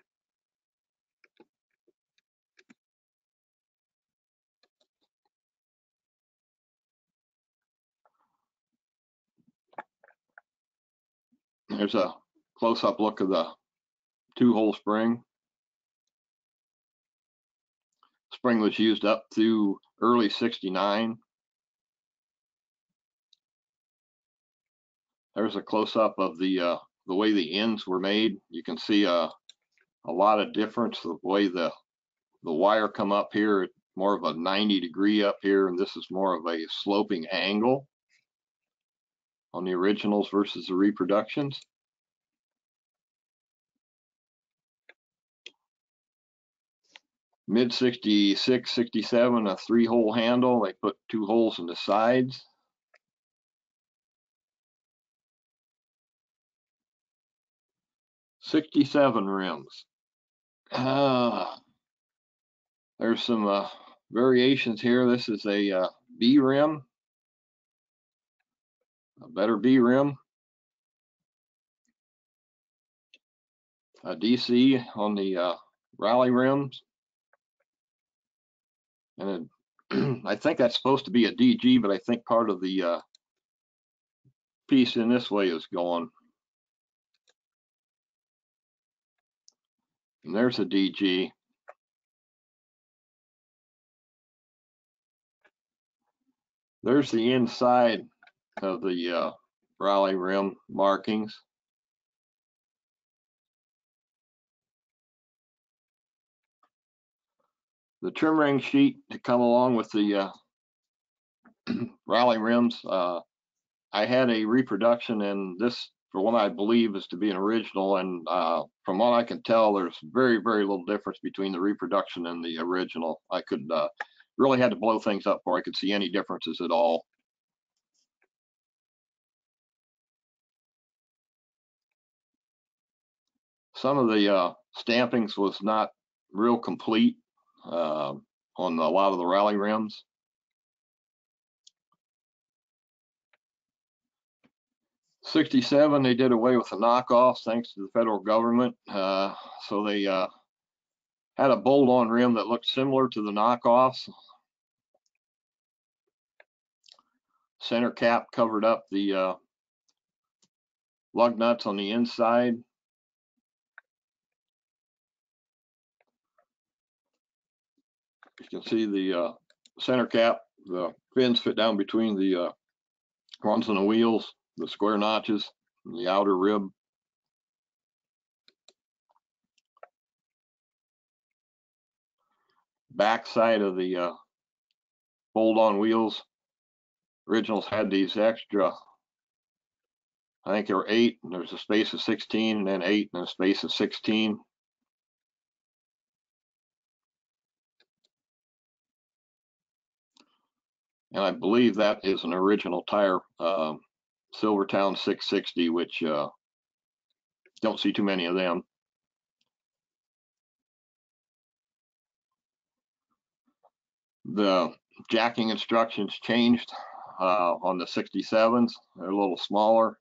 C: There's a close-up look of the 2-hole spring. Spring was used up through early '69. There's a close-up of the way the ends were made. You can see a lot of difference. The way the wire come up here, more of a 90-degree up here, and this is more of a sloping angle on the originals versus the reproductions. Mid 66, 67, a 3-hole handle. They put 2 holes in the sides. '67 rims. There's some variations here. This is a B rim, a better B rim. A DC on the rally rims. And I think that's supposed to be a DG, but I think part of the piece in this way is gone. And there's a DG. There's the inside of the rally rim markings. The trim ring sheet to come along with the rally rims. I had a reproduction, and this, for what I believe, is to be an original. And from what I can tell, there's very, very little difference between the reproduction and the original. I could really had to blow things up before I could see any differences at all. Some of the stampings was not real complete on a lot of the rally rims. '67, they did away with the knockoffs thanks to the federal government. So they had a bolt-on rim that looked similar to the knockoffs. Center cap covered up the lug nuts on the inside. You can see the center cap, the fins fit down between the Runs on the wheels, the square notches, the outer rib. Back side of the fold-on wheels. Originals had these extra, I think there were 8, and there's a space of 16, and then 8 and a space of 16. And I believe that is an original tire, Silvertown 660, which don't see too many of them. The jacking instructions changed on the 67s. They're a little smaller.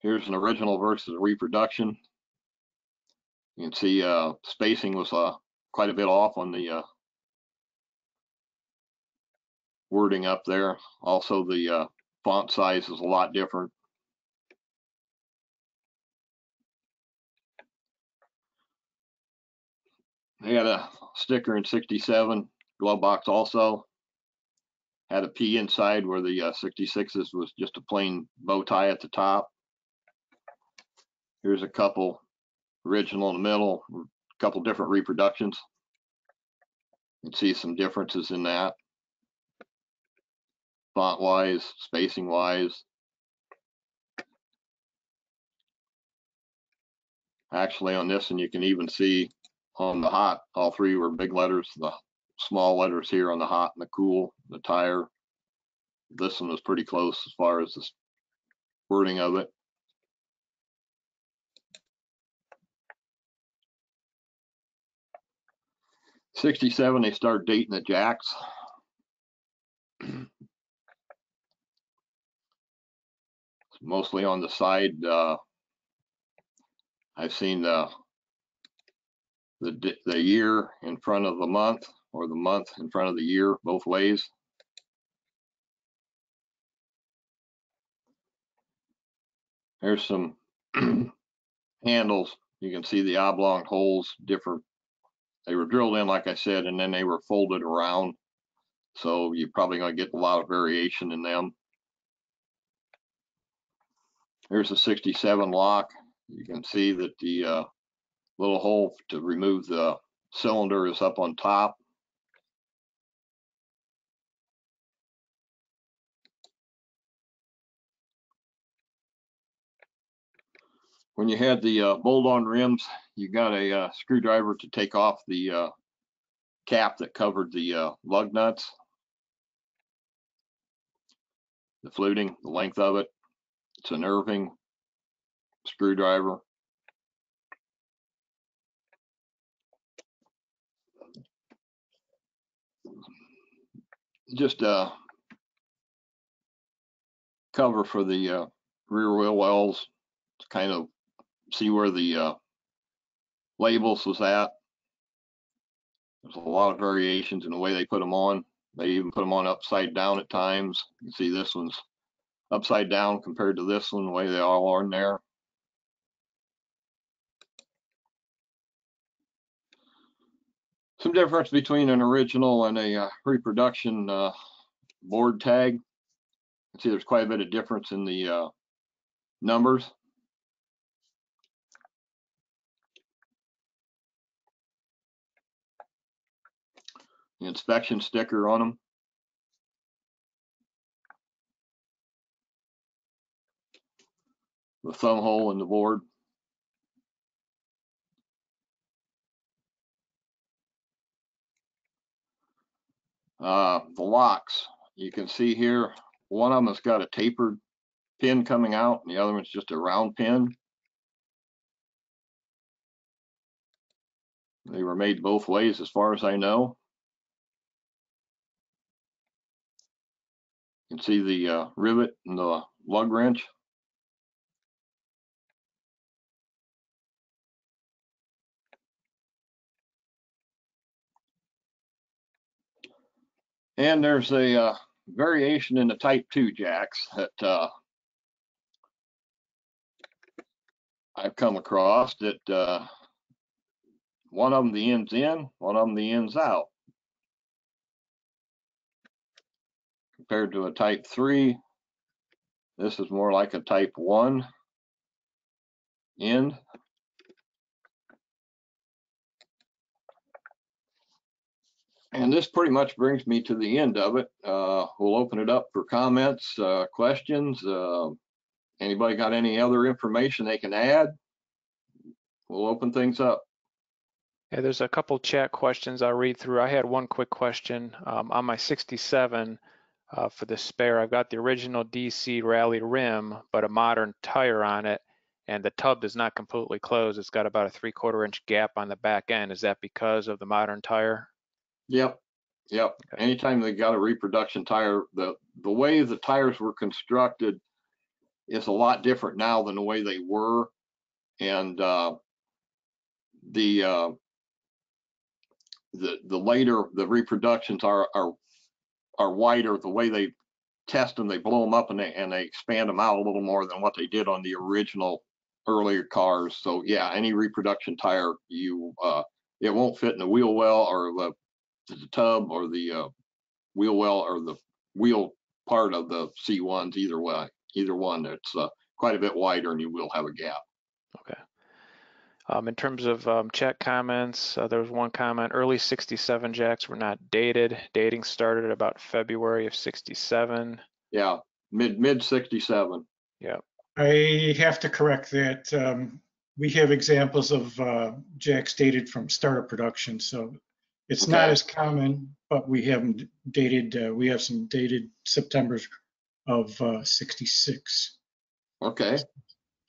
C: Here's an original versus a reproduction. You can see spacing was quite a bit off on the wording up there. Also, the font size is a lot different. They had a sticker in 67, glove box also. Had a P inside where the 66s was just a plain bow tie at the top. Here's a couple original in the middle, a couple different reproductions. You can see some differences in that. Font wise, spacing wise. Actually on this one you can even see on the hot, all 3 were big letters. The small letters here on the hot and the cool, the tire. This one was pretty close as far as the wording of it. '67, they start dating the jacks. Mostly on the side. I've seen the year in front of the month, or the month in front of the year, both ways. There's some handles. You can see the oblong holes, different. They were drilled in, like I said, and then they were folded around. So you're probably going to get a lot of variation in them. Here's a 67 lock. You can see that the little hole to remove the cylinder is up on top. When you had the bolt-on rims, you got a screwdriver to take off the cap that covered the lug nuts. The fluting, the length of it. It's an Irving screwdriver. Just a cover for the rear wheel wells to kind of see where the labels was at. There's a lot of variations in the way they put them on. They even put them on upside down at times. You can see this one's upside down compared to this one, the way they all are in there. Some difference between an original and a reproduction board tag. You can see there's quite a bit of difference in the numbers. The inspection sticker on them. The thumb hole in the board. The locks, you can see here, one of them has got a tapered pin coming out and the other one's just a round pin. They were made both ways as far as I know. You can see the rivet and the lug wrench. And there's a variation in the Type 2 jacks that I've come across, that one of them the end's in, one of them the end's out. compared to a type 3. This is more like a type 1 end. And this pretty much brings me to the end of it. We'll open it up for comments, questions. Anybody got any other information they can add? We'll open things up.
B: Yeah, there's a couple chat questions I'll read through. I had one quick question. On my 67, for the spare, I've got the original DC Rally rim, but a modern tire on it, and the tub does not completely close. It's got about a 3/4 inch gap on the back end. Is that because of the modern tire?
C: Yep. Okay. Anytime they got a reproduction tire, the way the tires were constructed is a lot different now than the way they were. And the later the reproductions are wider. The way they test them, they blow them up and they expand them out a little more than what they did on the original earlier cars. So yeah, any reproduction tire, it won't fit in the wheel well or the tub or the wheel well or the wheel part of the C1s. Either way, either one, it's quite a bit wider and you will have a gap.
B: Okay. In terms of chat comments, there was one comment: early 67 jacks were not dated. Dating started at about February of 67.
C: Yeah, mid 67.
B: Yeah.
I: I have to correct that. We have examples of jacks dated from start of production, so it's
C: Okay.
I: not as common, but we have them dated. We have some dated September of 66.
C: Okay.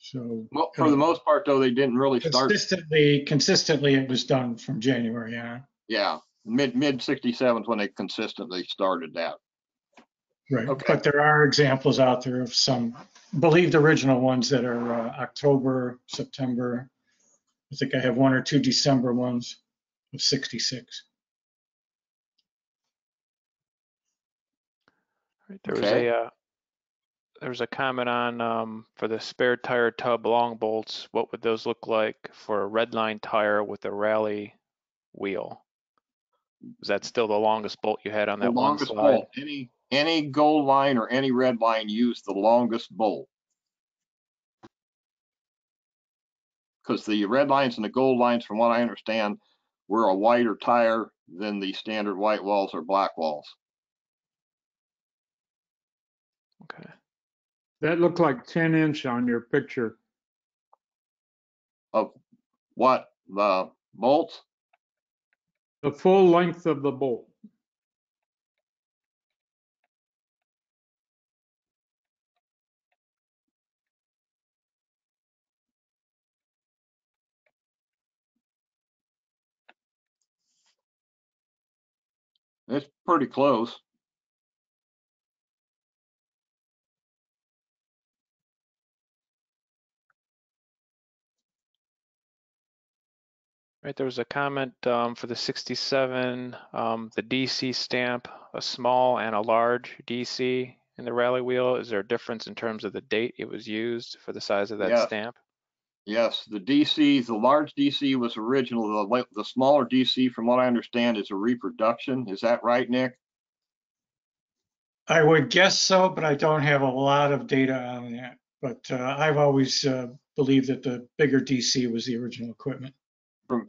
I: So
C: well, for the most part, though, they didn't really start.
I: Consistently, it was done from January on.
C: Yeah, mid 67 is when they consistently started that.
I: Right.
C: Okay.
I: But there are examples out there of some believed original ones that are October, September. I think I have 1 or 2 December ones of 66.
B: There was a comment on for the spare tire tub long bolts. What would those look like for a red line tire with a rally wheel? Is that still the longest bolt you had on that one slide?
C: Bolt. Any gold line or any red line used the longest bolt. Because the red lines and the gold lines, from what I understand, were a wider tire than the standard white walls or black walls.
B: Okay.
G: That looked like 10-inch on your picture.
C: Of what? The bolts?
G: The full length of the bolt.
C: It's pretty close.
B: Right, there was a comment for the 67, the DC stamp, a small and a large DC in the rally wheel. Is there a difference in terms of the date it was used for the size of that stamp?
C: Yes, the DC, the large DC was original. The smaller DC, from what I understand, is a reproduction. Is that right, Nick?
I: I would guess so, but I don't have a lot of data on that. But I've always believed that the bigger DC was the original equipment.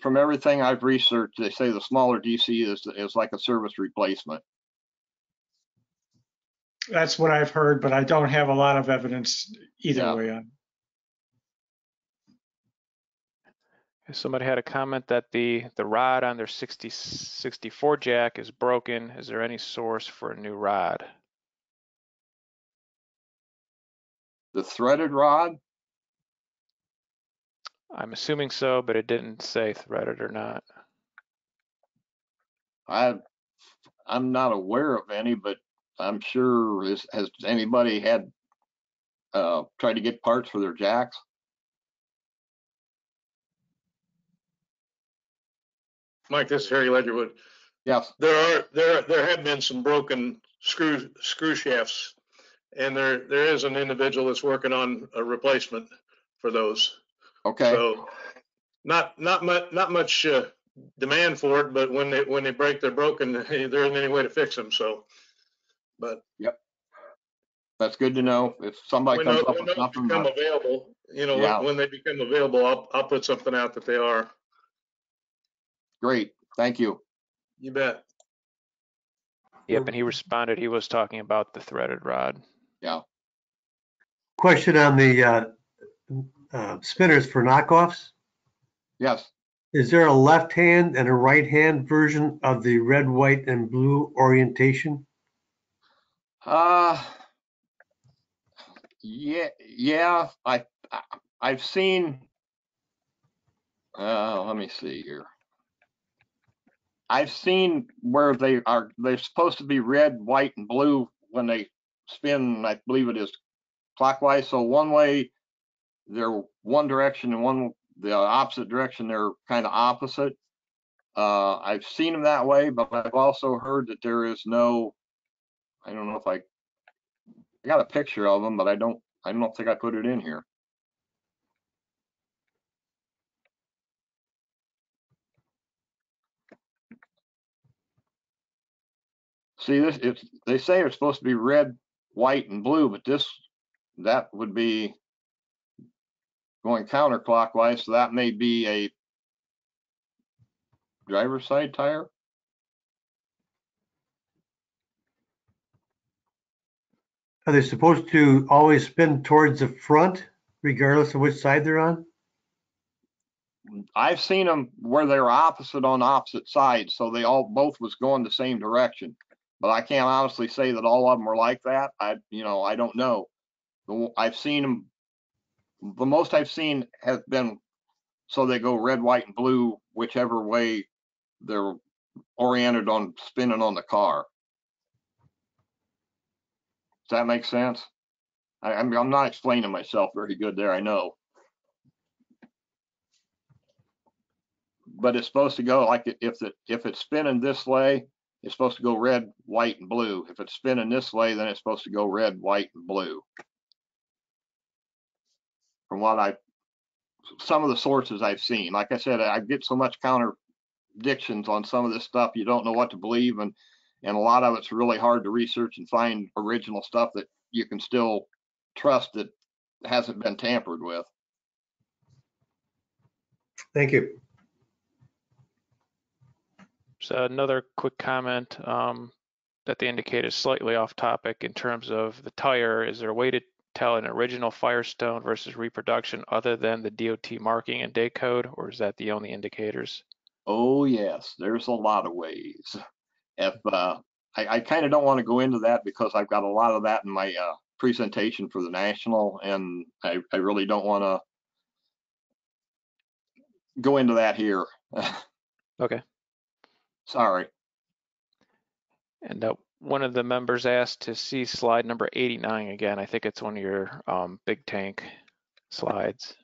C: From everything I've researched, they say the smaller DC is like a service replacement.
I: That's what I've heard, but I don't have a lot of evidence either way on.
B: Somebody had a comment that the rod on their 64 jack is broken. Is there any source for a new rod?
C: The threaded rod?
B: I'm assuming so, but it didn't say threaded or not.
C: I'm not aware of any, but I'm sure has anybody had tried to get parts for their jacks?
F: Mike, this is Harry Ledgerwood.
C: Yes.
F: There have been some broken screw shafts, and there is an individual that's working on a replacement for those.
C: Okay.
F: So not much demand for it, but when they break, they're broken. There isn't any way to fix them. So but.
C: Yep. That's good to know. If somebody comes up
F: When
C: with
F: those
C: something,
F: become available,
C: yeah.
F: when they become available, I'll put something out that they are.
C: Great. Thank you.
F: You bet.
B: Yep, and he responded, he was talking about the threaded rod.
C: Yeah.
J: Question on the spinners for knockoffs.
C: Yes.
J: Is there a left hand and a right hand version of the red, white, and blue orientation?
C: Yeah. I've seen. Let me see here. I've seen where they're supposed to be red, white, and blue when they spin. I believe it is clockwise. So one way they're one direction, and the opposite direction they're kind of opposite. I've seen them that way, but I've also heard that there is no. I don't know if I got a picture of them, but I don't think I put it in here. See this? They say it's supposed to be red, white, and blue, but that would be going counterclockwise, so that may be a driver's side tire.
J: Are they supposed to always spin towards the front, regardless of which side they're on?
C: I've seen them where they're opposite on opposite sides, so they both was going the same direction. But I can't honestly say that all of them were like that. I don't know. I've seen them. The most I've seen has been so they go red, white, and blue, whichever way they're oriented on spinning on the car. Does that make sense? I'm not explaining myself very good there, I know. But it's supposed to go like if it's spinning this way, it's supposed to go red, white, and blue. If it's spinning this way, then it's supposed to go red, white, and blue. From some of the sources I've seen. Like I said, I get so much contradictions on some of this stuff, you don't know what to believe, and a lot of it's really hard to research and find original stuff that you can still trust that hasn't been tampered with.
J: Thank you.
B: So another quick comment that they indicate is slightly off topic in terms of the tire. Is there a way to tell an original Firestone versus reproduction other than the DOT marking and date code, or is that the only indicators?
C: Oh yes, there's a lot of ways. If I kind of don't want to go into that because I've got a lot of that in my presentation for the national, and I really don't want to go into that here.
B: Okay.
C: Sorry.
B: And one of the members asked to see slide number 89 again. I think it's one of your big tank slides.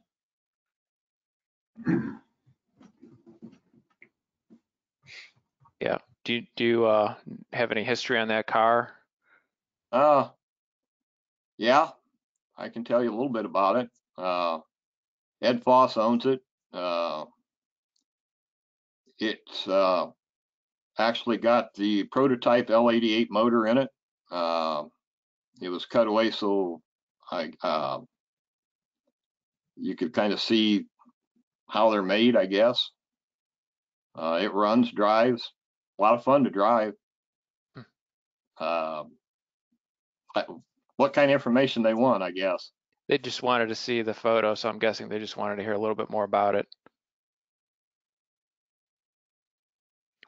B: Yeah. Do you have any history on that car?
C: Yeah, I can tell you a little bit about it. Ed Foss owns it. It's actually got the prototype L88 motor in it. It was cut away so you could kind of see how they're made, I guess. It runs, drives, a lot of fun to drive. What kind of information they want, I guess.
B: They just wanted to see the photo, so I'm guessing they just wanted to hear a little bit more about it.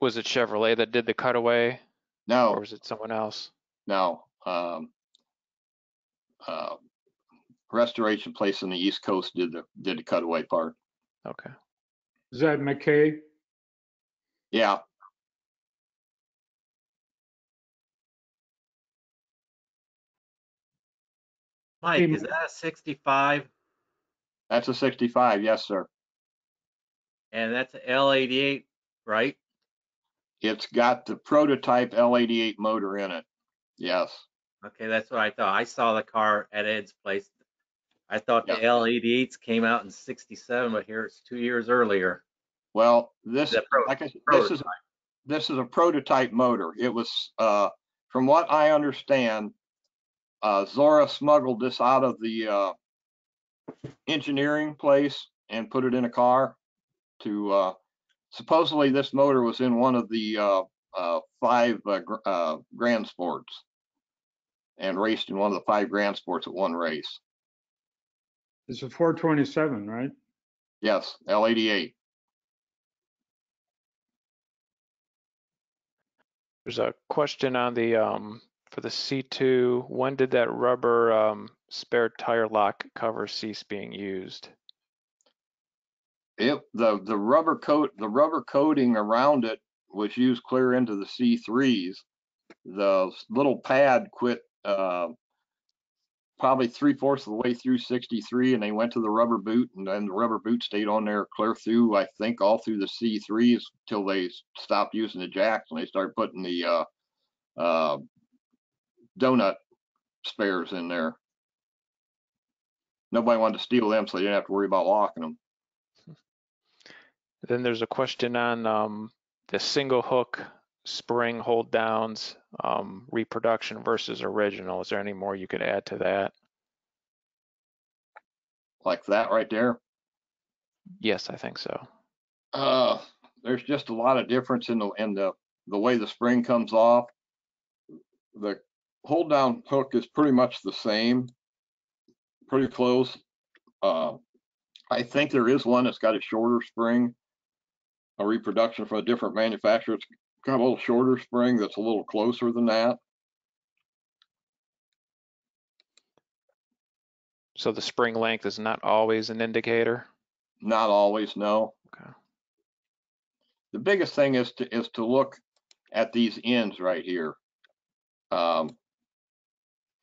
B: Was it Chevrolet that did the cutaway?
C: No.
B: Or was it someone else?
C: No. Restoration place on the East Coast did the cutaway part.
B: Okay.
G: Is that McKay?
C: Yeah.
K: Mike, is that a 65?
C: That's a 65, yes, sir.
K: And that's an L88, right?
C: It's got the prototype L88 motor in it. Yes.
K: Okay, that's what I thought. I saw the car at Ed's place. I thought the L88s came out in 67, but here it's 2 years earlier.
C: Well, this is a prototype motor. It was from what I understand, Zora smuggled this out of the engineering place and put it in a car to, supposedly this motor was in one of the 5 Grand Sports and raced in one of the 5 Grand Sports at one race.
G: It's a 427, right?
C: Yes, L88.
B: There's a question on the for the C2. When did that rubber spare tire lock cover cease being used?
C: The rubber coating around it was used clear into the C3s. The little pad quit probably 3/4 of the way through 63, and they went to the rubber boot, and then the rubber boot stayed on there clear through, I think, all through the C3s till they stopped using the jacks and they started putting the donut spares in there. Nobody wanted to steal them, so they didn't have to worry about locking them.
B: Then there's a question on the single hook spring hold downs, reproduction versus original. Is there any more you could add to that?
C: Like that right there?
B: Yes, I think so.
C: There's just a lot of difference in the way the spring comes off. The hold down hook is pretty much the same, pretty close. I think there is one that's got a shorter spring, a reproduction from a different manufacturer. It's got a little shorter spring that's a little closer than that.
B: So the spring length is not always an indicator?
C: Not always, no.
B: Okay.
C: The biggest thing is to look at these ends right here. I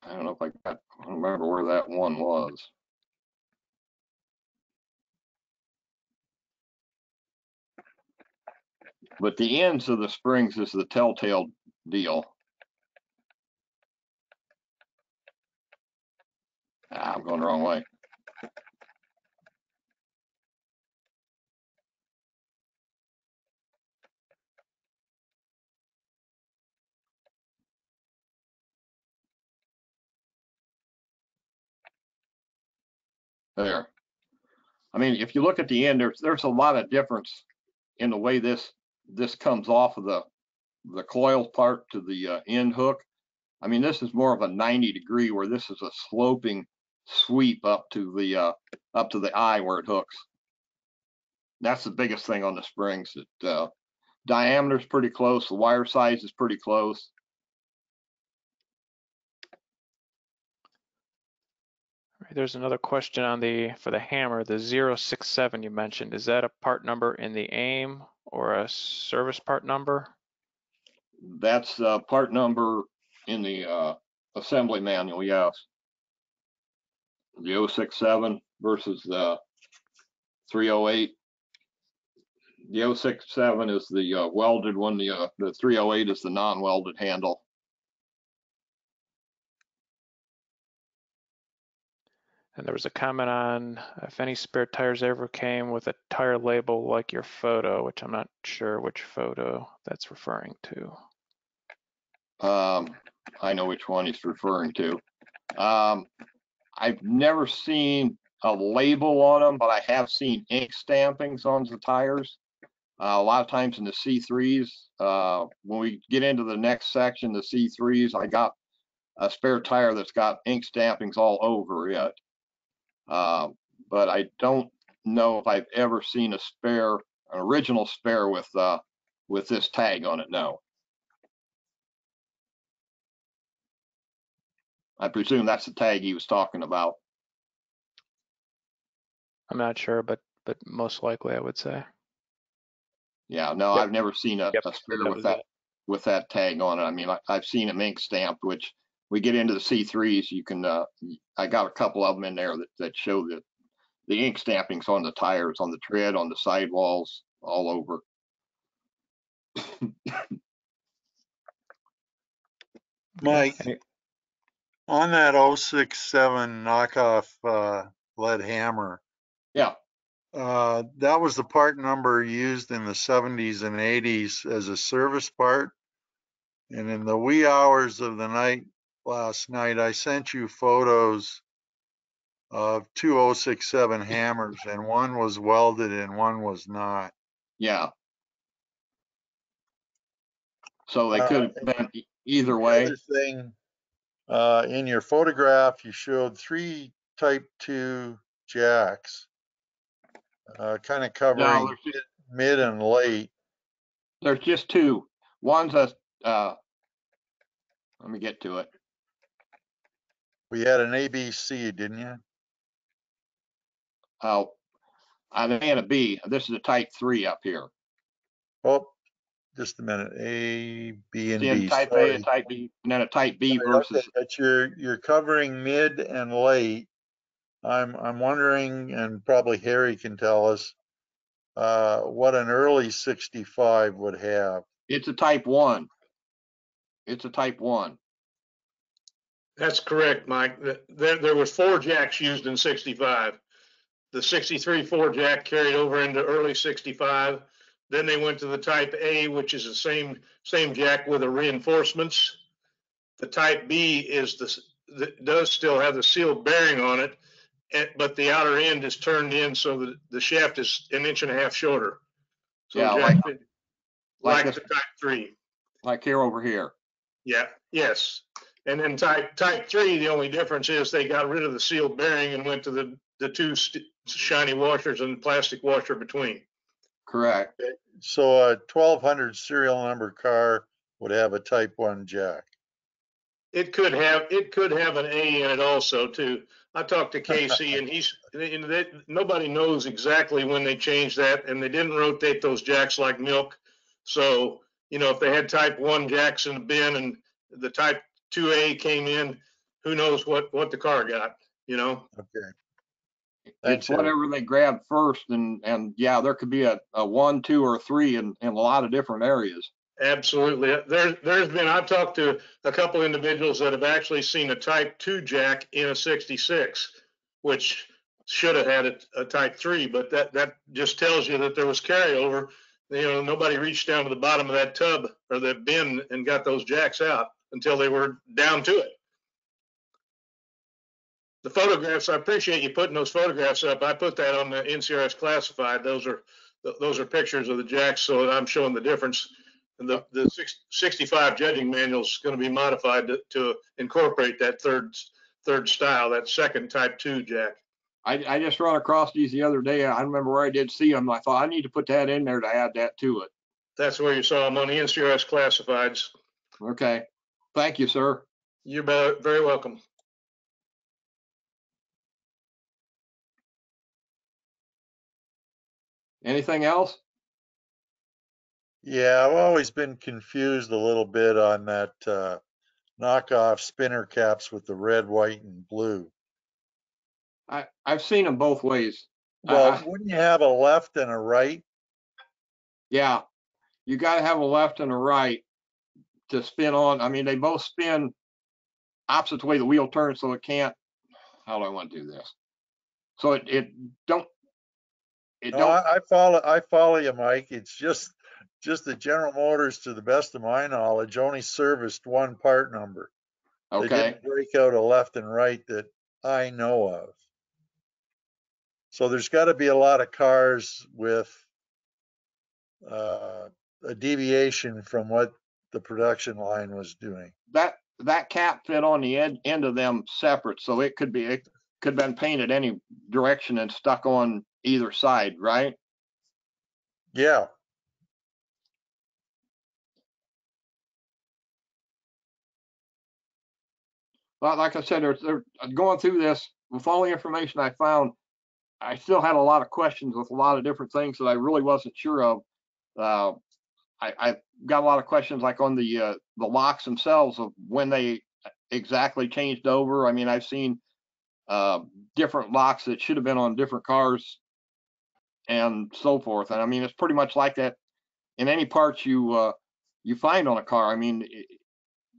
C: don't know if I don't remember where that one was. But the ends of the springs is the telltale deal. I'm going the wrong way. There. I mean, if you look at the end, there's a lot of difference in the way this comes off of the coil part to the end hook. I mean, this is more of a 90-degree, where this is a sloping sweep up to the eye where it hooks. That's the biggest thing on the springs. That diameter is pretty close. The wire size is pretty close.
B: There's another question on for the hammer, the 067 you mentioned. Is that a part number in the AIM or a service part number?
C: That's part number in the assembly manual, yes. The 067 versus the 308. The 067 is the welded one. The 308 is the non-welded handle.
B: And there was a comment on if any spare tires ever came with a tire label like your photo, which I'm not sure which photo that's referring to.
C: I know which one he's referring to. I've never seen a label on them, but I have seen ink stampings on the tires. A lot of times in the C3s, when we get into the next section, the C3s, I got a spare tire that's got ink stampings all over it. But I don't know if I've ever seen an original spare with this tag on it. No. I presume that's the tag he was talking about.
B: I'm not sure, but most likely I would say.
C: Yeah, no, yep. I've never seen a spare with that tag on it. I mean, I've seen them ink stamped, which we get into the C3s. You can, I got a couple of them in there that show the ink stampings on the tires, on the tread, on the sidewalls, all over.
E: Mike, on that 067 knockoff lead hammer.
C: Yeah.
E: That was the part number used in the 70s and 80s as a service part. And in the wee hours of the night last night, I sent you photos of 2067 hammers, and one was welded and one was not.
C: Yeah. So they could have been either
E: The
C: way.
E: other thing, in your photograph, you showed 3 Type 2 jacks, kind of covering
C: No,
E: mid and late.
C: there's just 2. One's a, let me get to it.
E: We had an ABC, didn't you?
C: Oh, I had a B. This is a Type 3 up here.
E: Oh, just a minute. A, B, and
C: See,
E: B.
C: Type
E: Sorry.
C: A, a Type B, and then a Type B
E: Okay,
C: versus.
E: but you're covering mid and late. I'm wondering, and probably Harry can tell us, what an early 65 would have.
C: It's a Type 1. It's a Type 1.
F: That's correct, Mike. There was 4 jacks used in 65. The 63 4 jack carried over into early 65. Then they went to the Type A, which is the same jack with the reinforcements. The Type B is does still have the sealed bearing on it, but the outer end is turned in so that the shaft is 1.5 inches shorter. So
C: Yeah,
F: like the Type 3.
C: Like here over here.
F: Yeah, yes. And then Type 3, the only difference is they got rid of the sealed bearing and went to the 2 shiny washers and plastic washer between.
C: Correct.
E: So a 1200 serial number car would have a Type 1 jack.
F: It could have an A in it also too. I talked to Casey and nobody knows exactly when they changed that, and they didn't rotate those jacks like milk. So, if they had Type 1 jacks in the bin and the Type 2A came in, who knows what the car got,
E: Okay.
C: It's whatever they grab first, and yeah, there could be a 1, 2, or 3 in a lot of different areas.
F: Absolutely. I've talked to a couple individuals that have actually seen a Type 2 jack in a 66, which should have had a Type 3, but that just tells you that there was carryover. Nobody reached down to the bottom of that tub or that bin and got those jacks out until they were down to it. The photographs, I appreciate you putting those photographs up. I put that on the NCRS classified. Those are pictures of the jacks, so that I'm showing the difference. And the 65 judging manual is going to be modified to incorporate that third style, that second Type 2 jack.
C: I just run across these the other day. I remember where I did see them. I thought I need to put that in there to add that to it.
F: That's where you saw them on the NCRS classifieds.
C: Okay. Thank you, sir.
F: You're very welcome.
C: Anything else?
E: Yeah, I've always been confused a little bit on that knockoff spinner caps with the red, white, and blue.
C: I've seen them both ways.
E: Well, wouldn't you have a left and a right?
C: Yeah, you got to have a left and a right to spin on. I mean, they both spin opposite the way the wheel turns, so it can't. How do I want to do this? So it don't.
E: I follow you, Mike. It's just that General Motors, to the best of my knowledge, only serviced one part number.
C: Okay.
E: They didn't break out a left and right that I know of. So there's got to be a lot of cars with a deviation from what the production line was doing.
C: That cap fit on the end of them separate, so it could have been painted any direction and stuck on either side, right?
E: Yeah.
C: But like I said, they're going through this with all the information I found. I still had a lot of questions with a lot of different things that I really wasn't sure of. I got a lot of questions like on the locks themselves of when they exactly changed over. I mean, I've seen different locks that should have been on different cars and so forth. And I mean, it's pretty much like that in any parts you find on a car. I mean,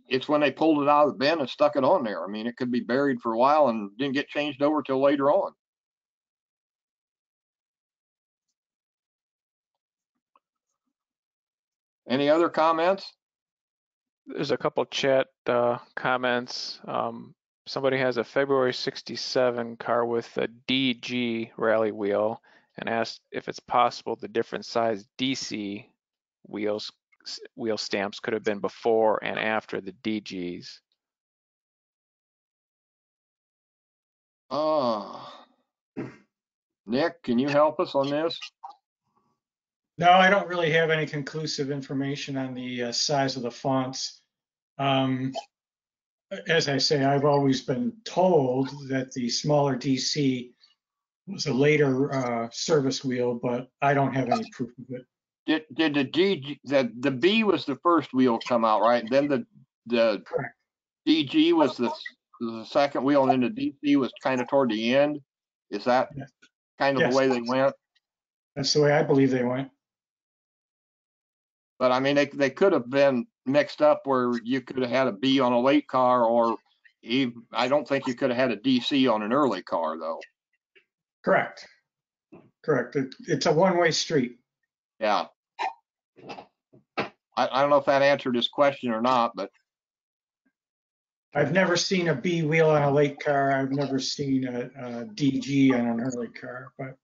C: it's when they pulled it out of the bin and stuck it on there. I mean, it could be buried for a while and didn't get changed over till later on. Any other comments?
B: There's a couple chat comments. Somebody has a February 67 car with a DG rally wheel and asked if it's possible the different size DC wheel stamps could have been before and after the DGs.
C: Nick, can you help us on this?
I: No, I don't really have any conclusive information on the size of the fonts. As I say, I've always been told that the smaller DC was a later service wheel, but I don't have any proof of it.
C: Did the DG, the B was the first wheel come out, right? And then the
I: Correct.
C: DG was the second wheel, and then the DC was kind of toward the end. Is that
I: Yes.
C: kind of
I: Yes.
C: the way they went?
I: That's the way I believe they went.
C: But I mean, they could have been mixed up where you could have had a B on a late car, or even, I don't think you could have had a DC on an early car, though.
I: Correct. Correct. It's a one-way street.
C: Yeah. I don't know if that answered his question or not, but
I: I've never seen a B wheel on a late car. I've never seen a DG on an early car, but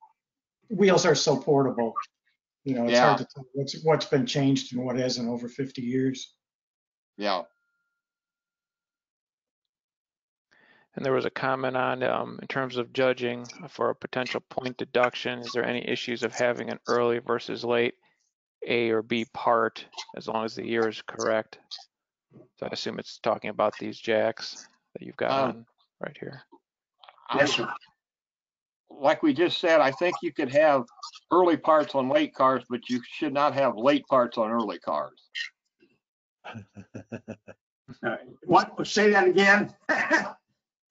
I: wheels are so portable. You know, it's hard to tell what's been changed and what hasn't over 50 years.
C: Yeah.
B: And there was a comment on, in terms of judging for a potential point deduction, is there any issues of having an early versus late A or B part as long as the year is correct? So I assume it's talking about these jacks that you've got on right here.
C: Yes, sir. Like we just said, I think you could have early parts on late cars, but you should not have late parts on early cars.
L: What? Say that again.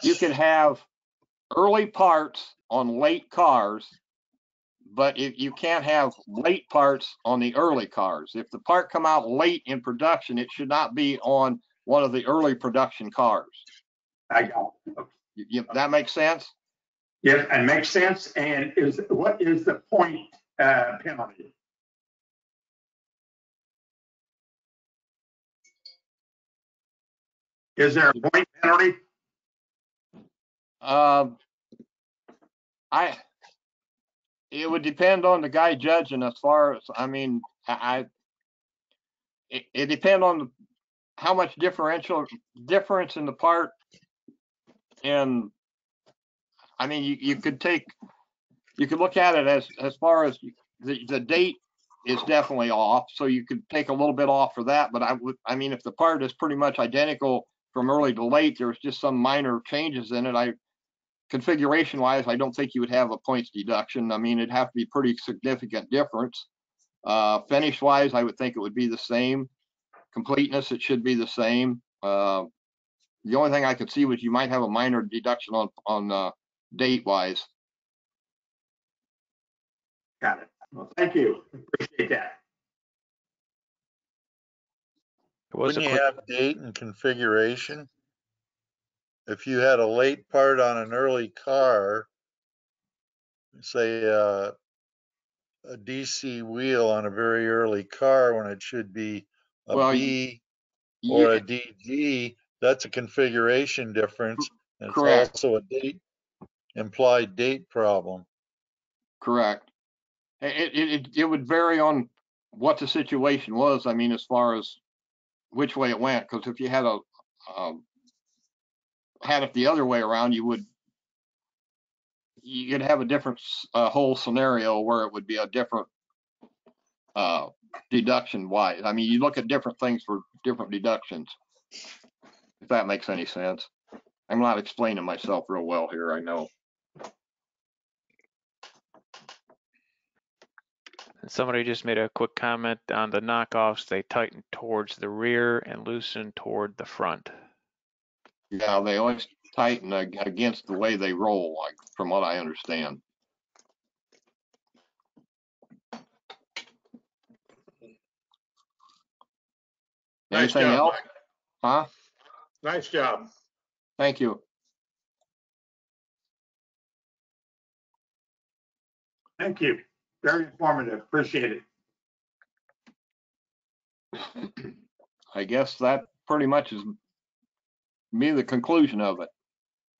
C: You could have early parts on late cars, but you can't have late parts on the early cars. If the part come out late in production, it should not be on one of the early production cars.
L: I got it.
C: That makes sense?
L: Yes, it makes sense. And what is the point penalty? Is there a point penalty?
C: It would depend on the guy judging. As far as, I mean, it depends on how much difference in the part. And I mean, you could look at it as far as the date is definitely off, so you could take a little bit off for that. But I mean, if the part is pretty much identical from early to late, there's just some minor changes in it. Configuration wise, I don't think you would have a points deduction. I mean, it'd have to be pretty significant difference. Finish wise, I would think it would be the same. Completeness, it should be the same. The only thing I could see was you might have a minor deduction on date wise.
L: Got it. Well, thank you. Appreciate that.
E: Wouldn't you have date and configuration? If you had a late part on an early car, say a DC wheel on a very early car when it should be a B or a DG, that's a configuration difference. And
C: correct.
E: It's also a implied date problem.
C: Correct. It would vary on what the situation was. I mean, as far as which way it went, because if you had had it the other way around, you'd have a different whole scenario where it would be a different deduction wise. I mean, you look at different things for different deductions, if that makes any sense. I'm not explaining myself real well here, I know.
B: Somebody just made a quick comment on the knockoffs. They tighten towards the rear and loosen toward the front.
C: Yeah, they always tighten against the way they roll, like from what I understand.
F: Nice
C: Anything
F: job,
C: else?
F: Mike.
C: Huh?
F: Nice job.
C: Thank you.
L: Thank you. Very informative. Appreciate it.
C: I guess that pretty much is the conclusion of it.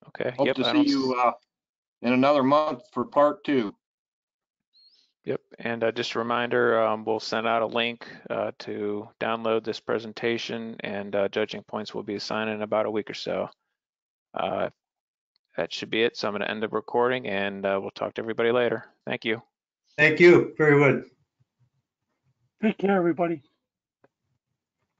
B: Okay.
C: Hope
B: Yep.
C: to see you in another month for part 2.
B: Yep. And just a reminder, we'll send out a link to download this presentation, and judging points will be assigned in about a week or so. That should be it. So I'm going to end the recording, and we'll talk to everybody later. Thank you.
J: Thank you. Very good.
L: Take care, everybody.